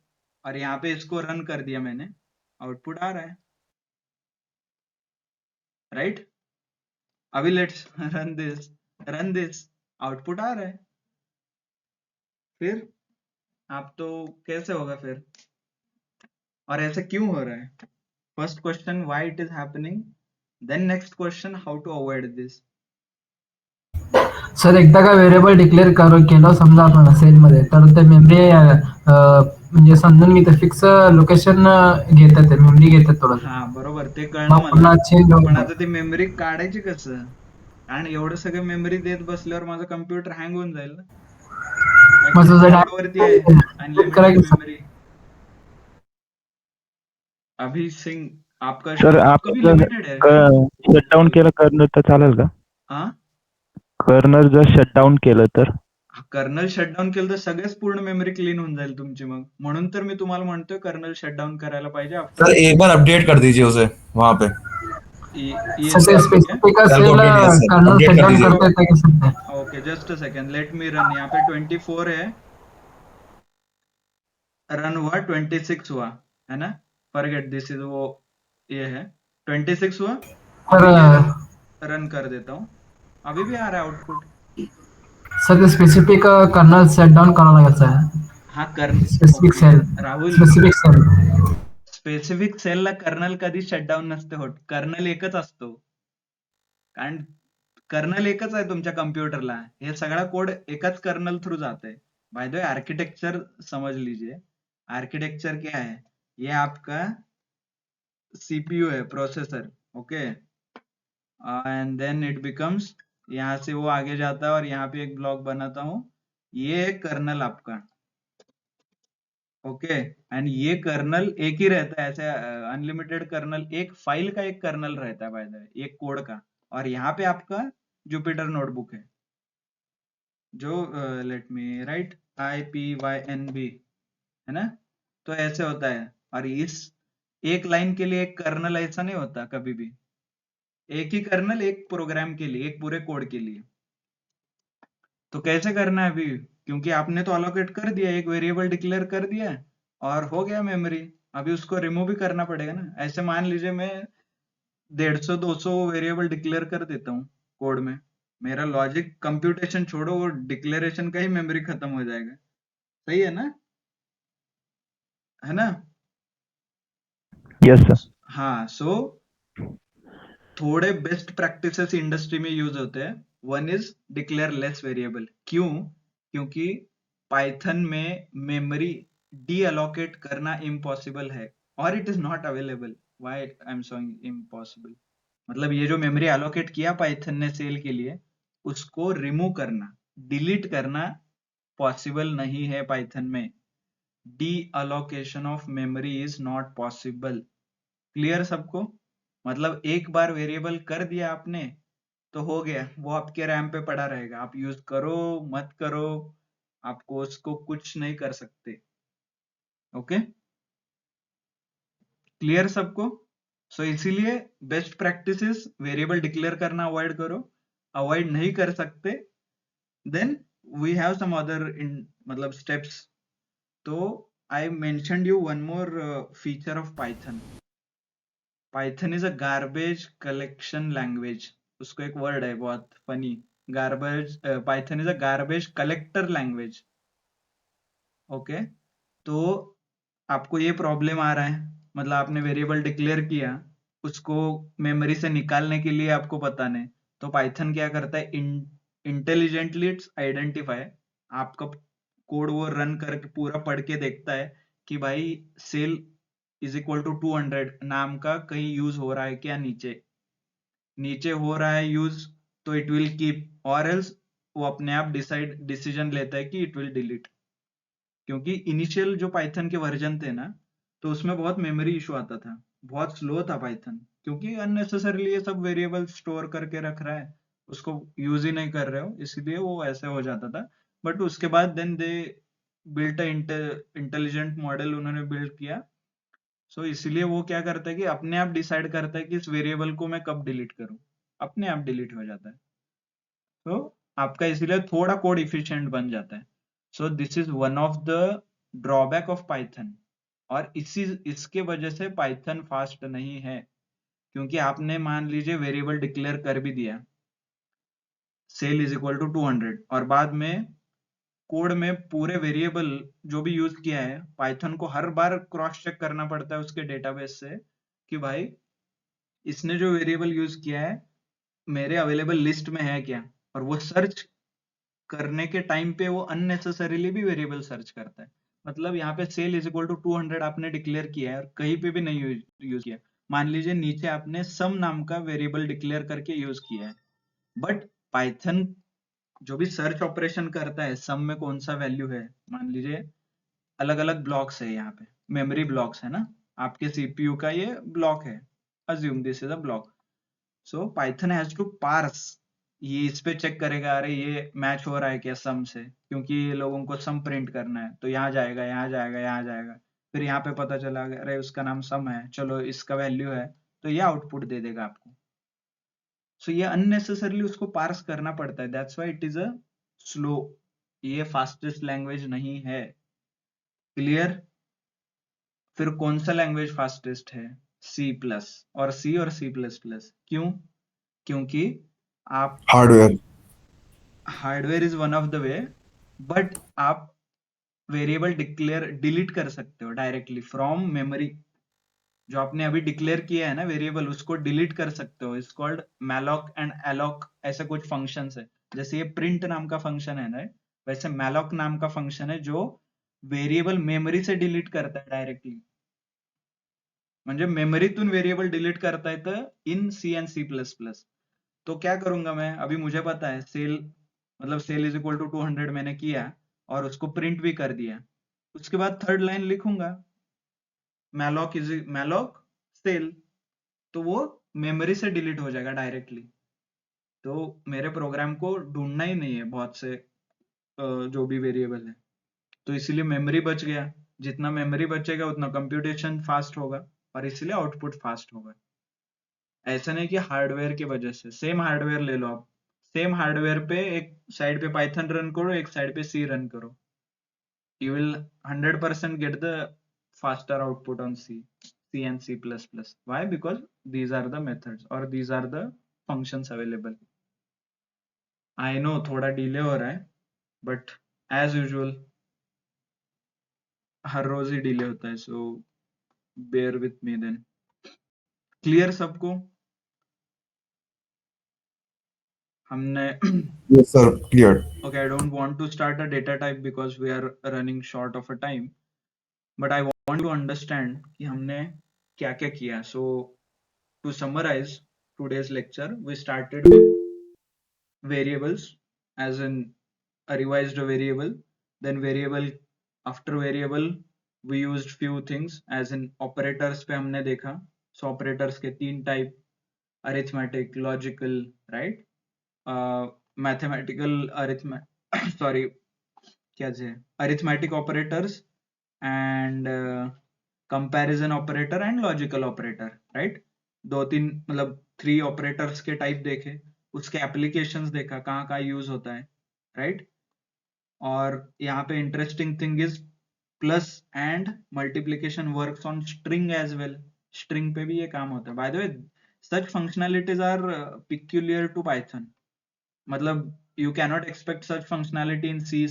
और यहाँ पे इसको रन कर दिया मैंने, आउटपुट आ रहा है राइट. अभी लेट्स रन दिस, आउटपुट आ रहा है. फिर आप तो कैसे होगा फिर, और ऐसे क्यों हो रहा है, first question, why it is happening, Then next question, how to avoid this? Sir एकदा का व्हेरिएबल डिक्लेअर केलं समजा आपण सेलमध्ये तर ते मेमरी म्हणजे समजून घेते फिक्स लोकेशन घेतात ते मेमरी घेतात थोडं हा बरोबर, ते कळलं मग मला. पुन्हा चेंज पण होतं. आता ती मेमरी काढायची कसं? कारण एवढं सगळं मेमरी देत बसल्यावर माझं कम्प्युटर हँग होऊन जाईल ना. मग तुझं Cloud वरती आहे अनलिमिटेड करायचं मेमरी. अभी सिंग आपका सर आपका भी आपण लिमिटेड है. शटडाऊन केलं कर्नल तर चालेल का? हा, कर्नल जर शटडाऊन केलं तर? कर्नल शटडाऊन केलं तर सगळ्याच पूर्ण मेमरी क्लीन होऊन जाईल तुमची. मग म्हणून तर मी तुम्हाला म्हणतोय कर्नल शटडाऊन करायला पाहिजे आफ्टर. सर एक बार अपडेट कर दीजिए उसे वहां पे। ये सर सेल क्या? स्पेसिफिक सेल असेल को update yes sir, kernel update कर शटडाऊन दीजिए। करता येतं की सध्या? Okay, just a second, let me run. यहाँ पे 24 है, रन हुआ 26 हुआ है ना. फॉरगेट दिस इज वो ये है 26 हुआ. तर अभी रन कर देता हूँ. अभी भी आ रहा है आउटपुट. सर ते स्पेसिफिक कर्नल शटडाऊन करावं लागेल सर. हाँ specific cell Rahul, specific cell specific सेलला कर्नल कधी शटडाऊन नसते होत. कर्नल एकच असतो. कारण कर्नल एकच आहे तुमच्या कम्प्युटरला. हे सगळा कोड एकाच कर्नल थ्रू जाते. बाय द वे आर्किटेक्चर समझ लीजिए. आर्किटेक्चर क्या है? ये आपका सीपीयू है, processor. Okay, and then it becomes, यहाँ से वो आगे जाता है और यहाँ पे एक ब्लॉक बनाता हूँ. ये कर्नल आपका. ओके, एंड ये कर्नल एक ही रहता है. ऐसे अनलिमिटेड कर्नल, एक फाइल का एक कर्नल रहता है बाय द वे, एक कोड का. और यहाँ पे आपका जुपिटर नोटबुक है जो लेट मी राइट IPYNB है ना. तो ऐसे होता है. और इस एक लाइन के लिए एक कर्नल ऐसा नहीं होता कभी भी. एक ही कर्नल एक प्रोग्राम के लिए, एक पूरे कोड के लिए. तो कैसे करना है अभी? क्योंकि आपने तो अलोकेट कर दिया, एक वेरिएबल डिक्लेयर कर दिया और हो गया मेमोरी. अभी उसको रिमूव भी करना पड़ेगा ना. ऐसे मान लीजिए मैं 150-200 वेरिएबल डिक्लेयर कर देता हूँ कोड में. मेरा लॉजिक कंप्यूटेशन छोड़ो, वो डिक्लेरेशन का ही मेमोरी खत्म हो जाएगा. सही है ना? है ना? Yes sir. हाँ, सो थोड़े बेस्ट प्रैक्टिसेस इंडस्ट्री में यूज होते हैं. One is declare less variable. क्यों? क्योंकि पाइथन में मेमोरी डी अलोकेट करना इम्पॉसिबल है और it is not available. Why I am saying impossible? मतलब ये जो मेमोरी अलोकेट किया पाइथन ने सेल के लिए, उसको रिमूव करना, डिलीट करना पॉसिबल नहीं है पाइथन में. D allocation of memory is not possible. Clear सबको? मतलब एक बार वेरिएबल कर दिया आपने तो हो गया, वो आपके रैम पे पड़ा रहेगा. आप यूज करो मत करो, आपको उसको कुछ नहीं कर सकते. ओके, क्लियर सबको? सो इसीलिए बेस्ट प्रैक्टिसेस वेरिएबल डिक्लेयर करना अवॉइड करो. अवॉइड नहीं कर सकते, then we have some other in मतलब स्टेप्स. तो I mentioned you one more feature of Python. Python is a garbage collection language. उसको एक वर्ड है बहुत funny, garbage. Python is a garbage collector language. Okay, तो आपको ये problem आ रहा है, मतलब आपने वेरिएबल डिक्लेयर किया, उसको मेमोरी से निकालने के लिए आपको पता नहीं. तो पाइथन क्या करता है? Intelligently it's identify. आपका कोड वो रन करके पूरा पढ़ के देखता है कि भाई सेल इज इक्वल टू 200 नाम का कहीं यूज हो रहा है क्या. नीचे नीचे हो रहा है यूज तो इट विल कीप, और एल्स वो अपने आप डिसीजन लेता है कि इट विल डिलीट. क्योंकि इनिशियल जो पाइथन के वर्जन थे ना, तो उसमें बहुत मेमोरी इशू आता था, बहुत स्लो था पाइथन. क्योंकि अननेसेसरली ये सब वेरिएबल स्टोर करके रख रहा है, उसको यूज ही नहीं कर रहे हो, इसलिए वो ऐसे हो जाता था. बट उसके बाद then they built intelligent model उन्होंने बिल्ड किया. सो इसीलिए वो क्या करता है कि अपने आप डिसाइड करता है कि इस वेरिएबल को मैं कब डिलीट करूं. अपने आप डिलीट हो जाता है. तो आपका इसीलिए थोड़ा कोड इफिशिएंट बन जाता है. So this is one of the drawback of Python. और इसके वजह से पाइथन फास्ट नहीं है. क्योंकि आपने मान लीजिए वेरिएबल डिक्लेयर कर भी दिया, सेल इज इक्वल टू 200, और बाद में कोड में पूरे वेरिएबल जो भी यूज किया है, पाइथन को हर बार क्रॉस चेक करना पड़ता है उसके डेटाबेस से कि भाई इसने जो वेरिएबल यूज किया है मेरे अवेलेबल लिस्ट में है क्या, और वो सर्च करने के टाइम पे वो अननेसेसरीली भी वेरिएबल सर्च करता है। मतलब यहाँ पे सेल इज इक्वल टू 200 आपने डिक्लेयर किया है और कहीं पे भी नहीं यूज किया। मान लीजिए नीचे आपने सम नाम का वेरिएबल डिक्लेयर करके यूज किया है, बट पाइथन जो भी सर्च ऑपरेशन करता है सम में कौन सा वैल्यू है, मान लीजिए अलग अलग ब्लॉक्स है, यहाँ पे मेमोरी ब्लॉक्स है ना, आपके सीपीयू का ये ब्लॉक है, assume this is a block. So Python has to parse, ये इस पे चेक करेगा अरे ये मैच हो रहा है क्या सम से, क्योंकि ये लोगों को सम प्रिंट करना है, तो यहाँ जाएगा यहाँ जाएगा यहाँ जाएगा, फिर यहाँ पे पता चला अरे उसका नाम सम है, चलो इसका वैल्यू है, तो ये आउटपुट दे देगा आपको। सो ये अननेसेसरली उसको पार्स करना पड़ता है, that's why it is a slow, ये फास्टेस्ट लैंग्वेज नहीं है। क्लियर? फिर कौन सा लैंग्वेज फास्टेस्ट है? सी प्लस और सी प्लस प्लस। क्यों? क्योंकि आप hardware. Hardware is one of the way, but आप वेरिएबल डिक्लेयर डिलीट कर सकते हो डायरेक्टली फ्रॉम मेमोरी। जो आपने अभी डिक्लेयर किया है ना वेरिएबल, उसको डिलीट कर सकते हो। It's called malloc and alloc, ऐसे कुछ फंक्शंस है। जैसे ये प्रिंट नाम का फंक्शन है ना, वैसे मैलॉक नाम का फंक्शन है जो वेरिएबल मेमोरी से डिलीट करता है डायरेक्टली, म्हणजे मेमरीतून वेरिएबल डिलीट करता है तो इन सी एंड सी प्लस प्लस। तो क्या करूंगा मैं, अभी मुझे पता है सेल मतलब सेल इज इक्वल टू 200 मैंने किया और उसको प्रिंट भी कर दिया, उसके बाद थर्ड लाइन लिखूंगा मैलॉक सेल, तो वो मेमोरी से डिलीट हो जाएगा डायरेक्टली। तो मेरे प्रोग्राम को ढूंढना ही नहीं है बहुत से जो भी वेरिएबल है, तो इसीलिए मेमोरी बच गया। जितना मेमोरी बचेगा उतना कंप्यूटेशन फास्ट होगा और इसीलिए आउटपुट फास्ट होगा। ऐसा नहीं कि हार्डवेयर की वजह से, सेम हार्डवेयर ले लो आप, सेम हार्डवेयर पे एक साइड पे पाइथन रन करो, एक साइड पे सी रन करो, you will 100% get the faster output on C and C++. Why? Because these are the methods or these are the functions available. I know थोड़ा delay हो रहा है, but as usual हर रोज ही डिले होता है, so bear with me then. Clear सबको? हमने Yes, sir. Clear. okay, I don't want to start a data type because we are running short of a time, but I want to understand कि हमने क्या क्या किया. So to summarize today's lecture, we started with variables, as in a revised variable, then variable, after variable we used few things, as in operators पे हमने देखा. So operators के तीन type, arithmetic, logical, right? Mathematical sorry, क्या है, arithmetic operators and comparison operator and logical operator, right? दो तीन मतलब 3 ऑपरेटर्स के टाइप देखे, उसके एप्लीकेशंस देखा कहाँ कहाँ यूज होता है, राइट? और यहाँ पे interesting thing is plus and multiplication works on string as well, string पे भी ये काम होता है। By the way such functionalities are peculiar to Python, मतलब you cannot expect such functionality in C++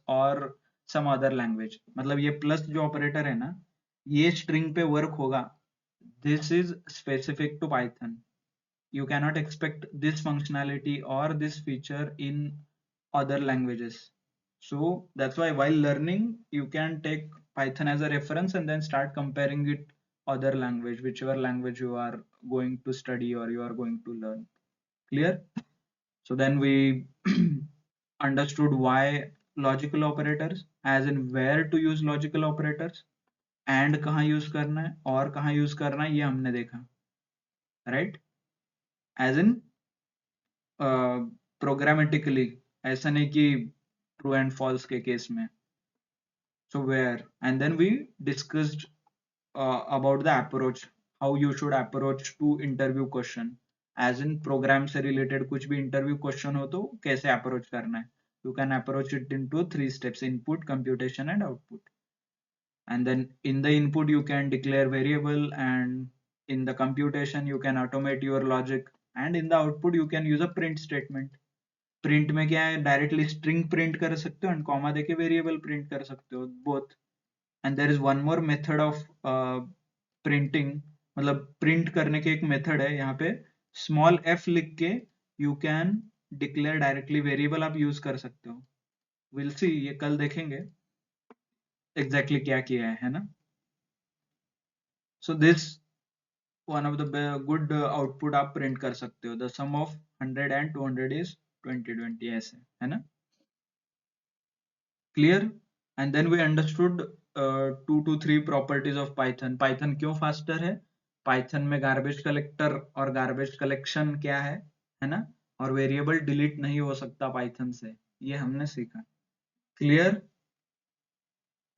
और some other language। मतलब ये प्लस जो ऑपरेटर है ना, ये स्ट्रिंग पे वर्क होगा, this is specific to Python. You cannot expect this functionality or this feature in other languages. So that's why while learning you can take Python as a reference and then start comparing it other language, whichever language you are going to study or you are going to learn. Clear? So then we understood why logical operators, as in where to use logical operators, and कहाँ use करना है और कहाँ use करना है ये हमने देखा, right? As in programmatically, ऐसा नहीं कि true and false के केस में. So where, and then we discussed about the approach, how you should approach to interview question, as in program से related कुछ भी interview question हो तो कैसे approach करना है. You can approach it into 3 steps: input, computation and output. And then in the input you can declare variable, and in the computation you can automate your logic, and in the output you can use a print statement. Print में क्या है, directly string print कर सकते हो and comma देके variable print कर सकते हो, both. And there is one more method of printing, मतलब प्रिंट करने के एक मेथड है यहाँ पे, स्मॉल f लिख के you can declare directly variable आप यूज कर सकते हो। विल सी, ये कल देखेंगे एग्जैक्टली क्या किया है ना। So this one of the good output आप प्रिंट कर सकते हो, the sum of 100 and 200 is 2020, ऐसे है ना, clear. And then we understood 2 to 3 properties of Python. Python क्यों फास्टर है, पाइथन में गार्बेज कलेक्टर और गार्बेज कलेक्शन क्या है ना, और वेरिएबल डिलीट नहीं हो सकता पाइथन से, ये हमने सीखा। Clear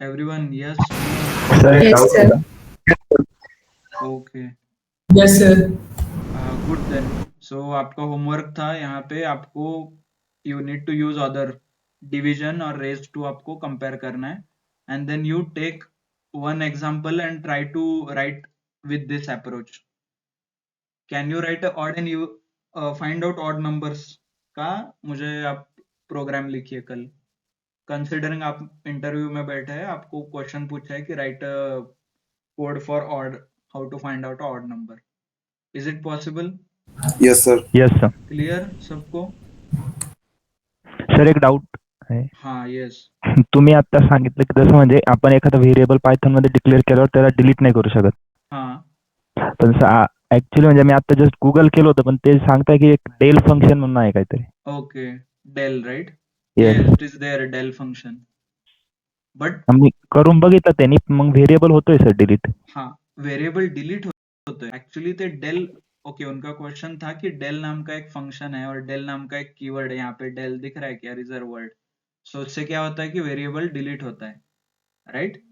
everyone? यस, सर एक Yes, डाउट sir. था। Okay, yes sir. Good then. So आपका होमवर्क था यहाँ पे, आपको you need to use other division और रेज टू आपको कंपेयर करना है, and then you take one example and try to write with this approach. Can you write odd and you find out odd numbers का मुझे आप programme लिखिए कल, considering आप इंटरव्यू में बैठे हैं, आपको क्वेश्चन पूछा है कि write code for odd, how to find out odd number. Is it possible? Yes sir. Yes sir. Clear सबको? सर एक डाऊट आहे. हाँ, येस, तुम्ही आता सांगितलं की जसं म्हणजे आपण एखादा व्हेरिएबल पायथन मध्ये डिक्लेअर केल्यावर त्याला डिलीट नाही करू शकत. हाँ, पण ऍक्च्युली म्हणजे मी आता जस्ट गुगल केलं होतं, पण ते सांगताय की एक डेल फंक्शन म्हणून आहे काहीतरी. Okay, del right, yes. yes, it is there, del function, but मी करून बघितलं त्यांनी, मग व्हेरिएबल होतोय सर डिलीट. हाँ, वेरिएबल डिलीट होता है एक्चुअली। ते डेल, ओके, उनका क्वेश्चन था कि डेल नाम का एक फंक्शन है और डेल नाम का एक कीवर्ड है, यहाँ पे डेल दिख रहा है क्या, रिजर्व वर्ड। सो उससे क्या होता है कि वेरिएबल डिलीट होता है, right.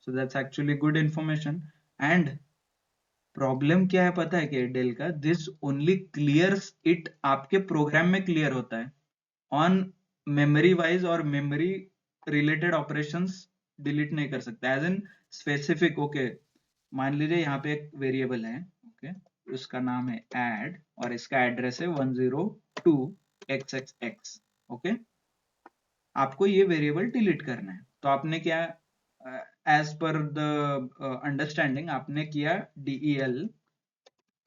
So that's actually good information. And problem क्या है पता है कि डेल का, दिस ओनली क्लियर्स इट, आपके प्रोग्राम में क्लियर होता है, ऑन मेमोरी वाइज और मेमोरी रिलेटेड ऑपरेशंस डिलीट नहीं कर सकते, एज इन स्पेसिफिक। ओके, मान लीजिए यहाँ पे एक वेरिएबल है, ओके, उसका नाम है ऐड और इसका एड्रेस है 102xxx, ओके, आपको ये वेरिएबल डिलीट करना है, तो आपने क्या, एज पर द अंडरस्टैंडिंग आपने किया del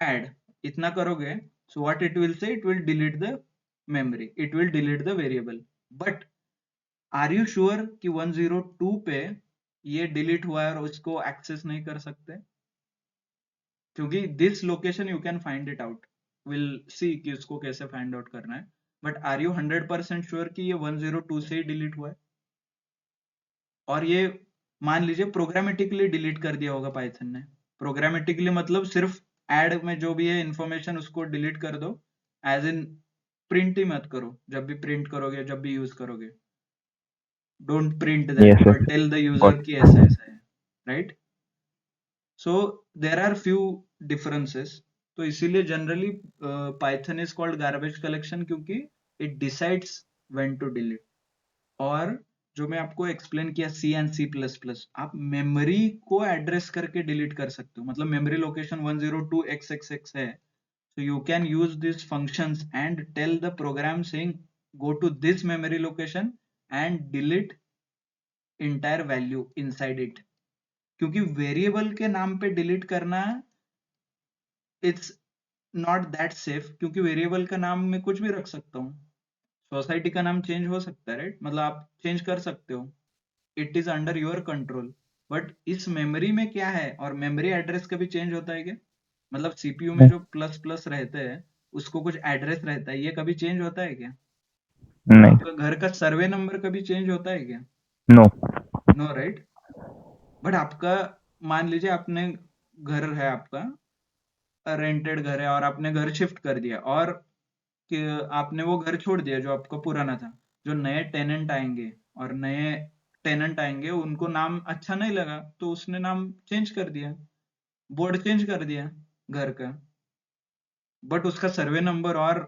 add, इतना करोगे, so what it will say, it will delete the memory, it will delete the variable, but are you sure कि 102 पे ये डिलीट हुआ है और उसको एक्सेस नहीं कर सकते, क्योंकि this location you can find it out, will see कि उसको कैसे फाइंड आउट करना है, बट आर यू 100% श्योर कि ये 102 से ही डिलीट हुआ है? और ये मान लीजिए प्रोग्रामेटिकली डिलीट कर दिया होगा पाइथन ने, प्रोग्रामेटिकली मतलब सिर्फ ऐड में जो भी है इंफॉर्मेशन उसको डिलीट कर दो, एज इन प्रिंट ही मत करो, जब भी प्रिंट करोगे, जब भी यूज करोगे, don't print Yes, that sir. और टेल द यूजर Got कि ऐसा ऐसा है, right. So there are few differences, तो इसीलिए generally Python is called garbage collection, क्योंकि it decides when to delete. और जो मैं आपको एक्सप्लेन किया C and C plus plus, आप मेमोरी को एड्रेस करके डिलीट कर सकते हो, मतलब मेमोरी लोकेशन 102xxx है, so you can use these functions and tell the program saying go to this memory location and delete entire value inside it, क्योंकि variable के नाम पे डिलीट करना इट्स नॉट दैट सेफ, क्योंकि variable का नाम में कुछ भी रख सकता हूँ, सोसाइटी का नाम चेंज हो सकता है, राइट, मतलब आप चेंज कर सकते हो, it is under your control, but इस मेमोरी में क्या है, और मेमोरी एड्रेस कभी चेंज होता है क्या, मतलब सीपीयू में जो प्लस प्लस रहते हैं उसको कुछ एड्रेस रहता है, ये कभी चेंज होता है क्या? नहीं. आपका घर का सर्वे नंबर कभी चेंज होता है क्या? नो. No, right. बट आपका, मान लीजिए आपने घर है, आपका रेंटेड घर है और आपने घर शिफ्ट कर दिया, और कि आपने वो घर छोड़ दिया जो आपका पुराना था, जो नए टेनेंट आएंगे और नए टेनेंट आएंगे उनको नाम अच्छा नहीं लगा, तो उसने नाम चेंज कर दिया, बोर्ड चेंज कर दिया घर का, बट उसका सर्वे नंबर और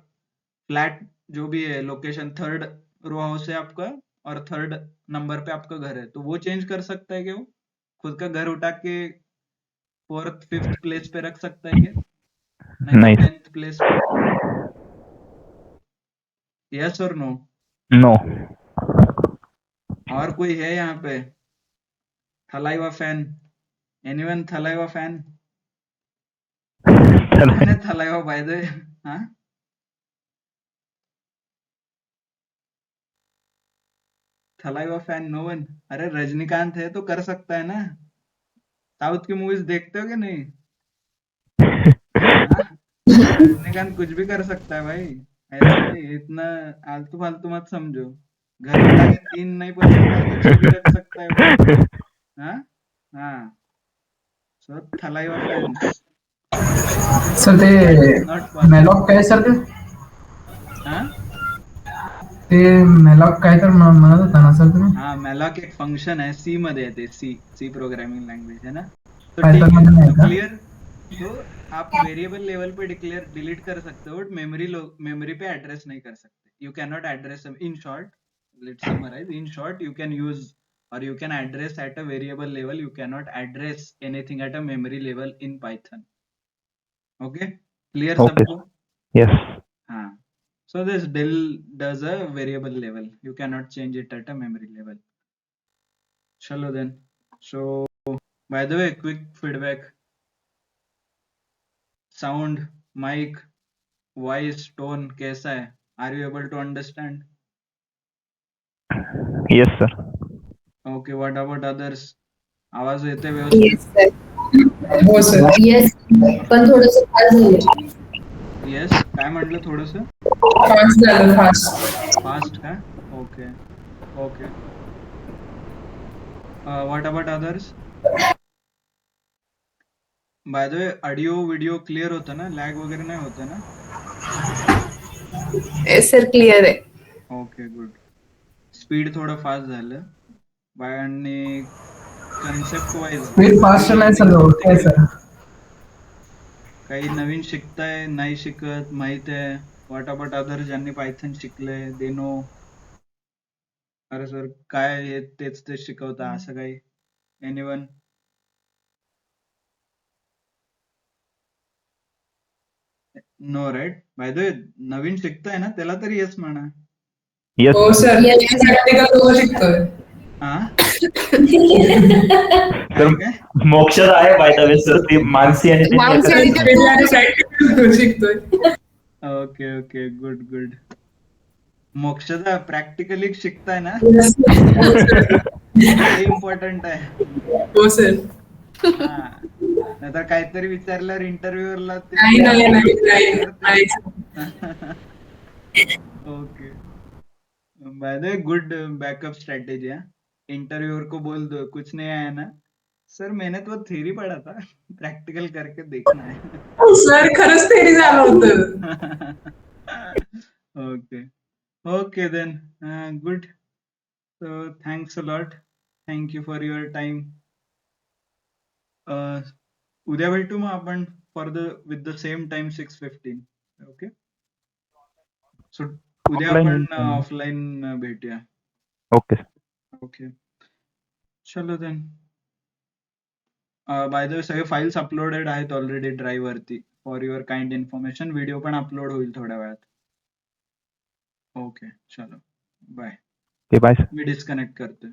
फ्लैट जो भी है लोकेशन, थर्ड रो हाउस है आपका और थर्ड नंबर पे आपका घर है, तो वो चेंज कर सकता है क्या? वो खुद का घर उठा के 4th 5th प्लेस पे रख सकता है क्या? नहीं तो नहीं. 10th प्लेस पे? यस और नो? नो. और कोई है यहाँ पे Thalaiva fan? Anyone Thalaiva fan? मैंने थलाइवा बाय द हाँ थलाइवा फैन नो वन। अरे रजनीकांत है तो कर सकता है ना। साउथ की मूवीज देखते हो कि नहीं? हाँ? रजनीकांत कुछ भी कर सकता है भाई। ऐसा नहीं, इतना आलतू फालतू मत समझो। घर में जाके 3 नहीं पसंद आए तो 6 भी रख सकता है वो। हाँ हाँ। सो थलाइवा फैन्स, सर ते नॉट पॉसिबल। मॅलॉक काय सर ते हाँ ते मॅलॉक काय तर म्हणत होता ना सर तुम्ही हाँ मॅलॉक एक फंक्शन है, सी मध्ये येते, सी प्रोग्रामिंग लैंग्वेज है ना। तो Python ठीक है, मध्ये नाही तो का? क्लियर। तो आप वेरिएबल लेवल पे डिक्लेयर डिलीट कर सकते हो, बट मेमोरी पे एड्रेस नहीं कर सकते। You can not address in short, let's summarize in short, you can use or you can address at a variable level, you cannot address anything at a memory level in Python. Okay, clear Okay. सबको? Yes. हाँ, so this del does a variable level, you cannot change it at a memory level. चलो then, so by the way, quick feedback, sound, mic, voice, tone कैसा है? Are you able to understand? Yes, sir. Okay, what about others? आवाज येते व्यवस्थित? Yes, sir. हो sir Yes, पण थोडंसं fast झालं. Yes, काय म्हटलं थोडंसं? फास्ट झालं फास्ट Fast का? Okay, okay. What about others? By the way, audio video clear होतं ना? लॅग वगैरे नाही होतं ना? Yes, sir, clear आहे. Okay good. स्पीड थोडं फास्ट झालं आणि कन्सेप्ट वाईज स्पीड फास्ट नाही सर ओके सर काही नवीन शिकताय, नाही शिकत, माहित आहे? व्हॉट अबाउट अदर ज्यांनी पायथन शिकलंय, दे नो? अरे सर काय हे तेच शिकवता असं काही? Anyone? No right. By the way, नवीन शिकताय ना, त्याला तरी येस म्हणा. Yes. हो सर प्रॅक्टिकल करू शिकतोय हा सर काय? मोक्षद आहे बाय द वे सर, ती मानसी आणि त्यांनी मानसी आणि एकत्र- त्यांनी- प्रॅक्टिकल करू शिकतोय okay okay good good. Mokshada practically शिकताय ना, ते इम्पॉर्टंट आहे. हो सर हा, नाहीतर काहीतरी विचारल्यावर इंटरव्ह्यूवरला okay. By the way, good backup strategy है. इंटरव्यूअर को बोल दो कुछ नहीं आया ना, सर मैंने तो थ्योरी पढ़ा था, प्रैक्टिकल करके देखना है. सर खरंच थेरी झालं होतं Okay. Okay then. Good. So thanks a lot. Thank you for your time. उद्या भेटू मग आपण for the with the same time 6:15. Okay. So उद्या Offline आपण भेटू. ऑफलाईन भेटूया. ओके. ओके. चलो देन. बाय द वे, सगळे फाइल्स अपलोडेड आहेत ऑलरेडी ड्राईव्ह वरती. For your kind information, video पण अपलोड होईल थोड्या वेळात. ओके चलो बाय. Bye sir. मी डिस्कनेक्ट करतोय.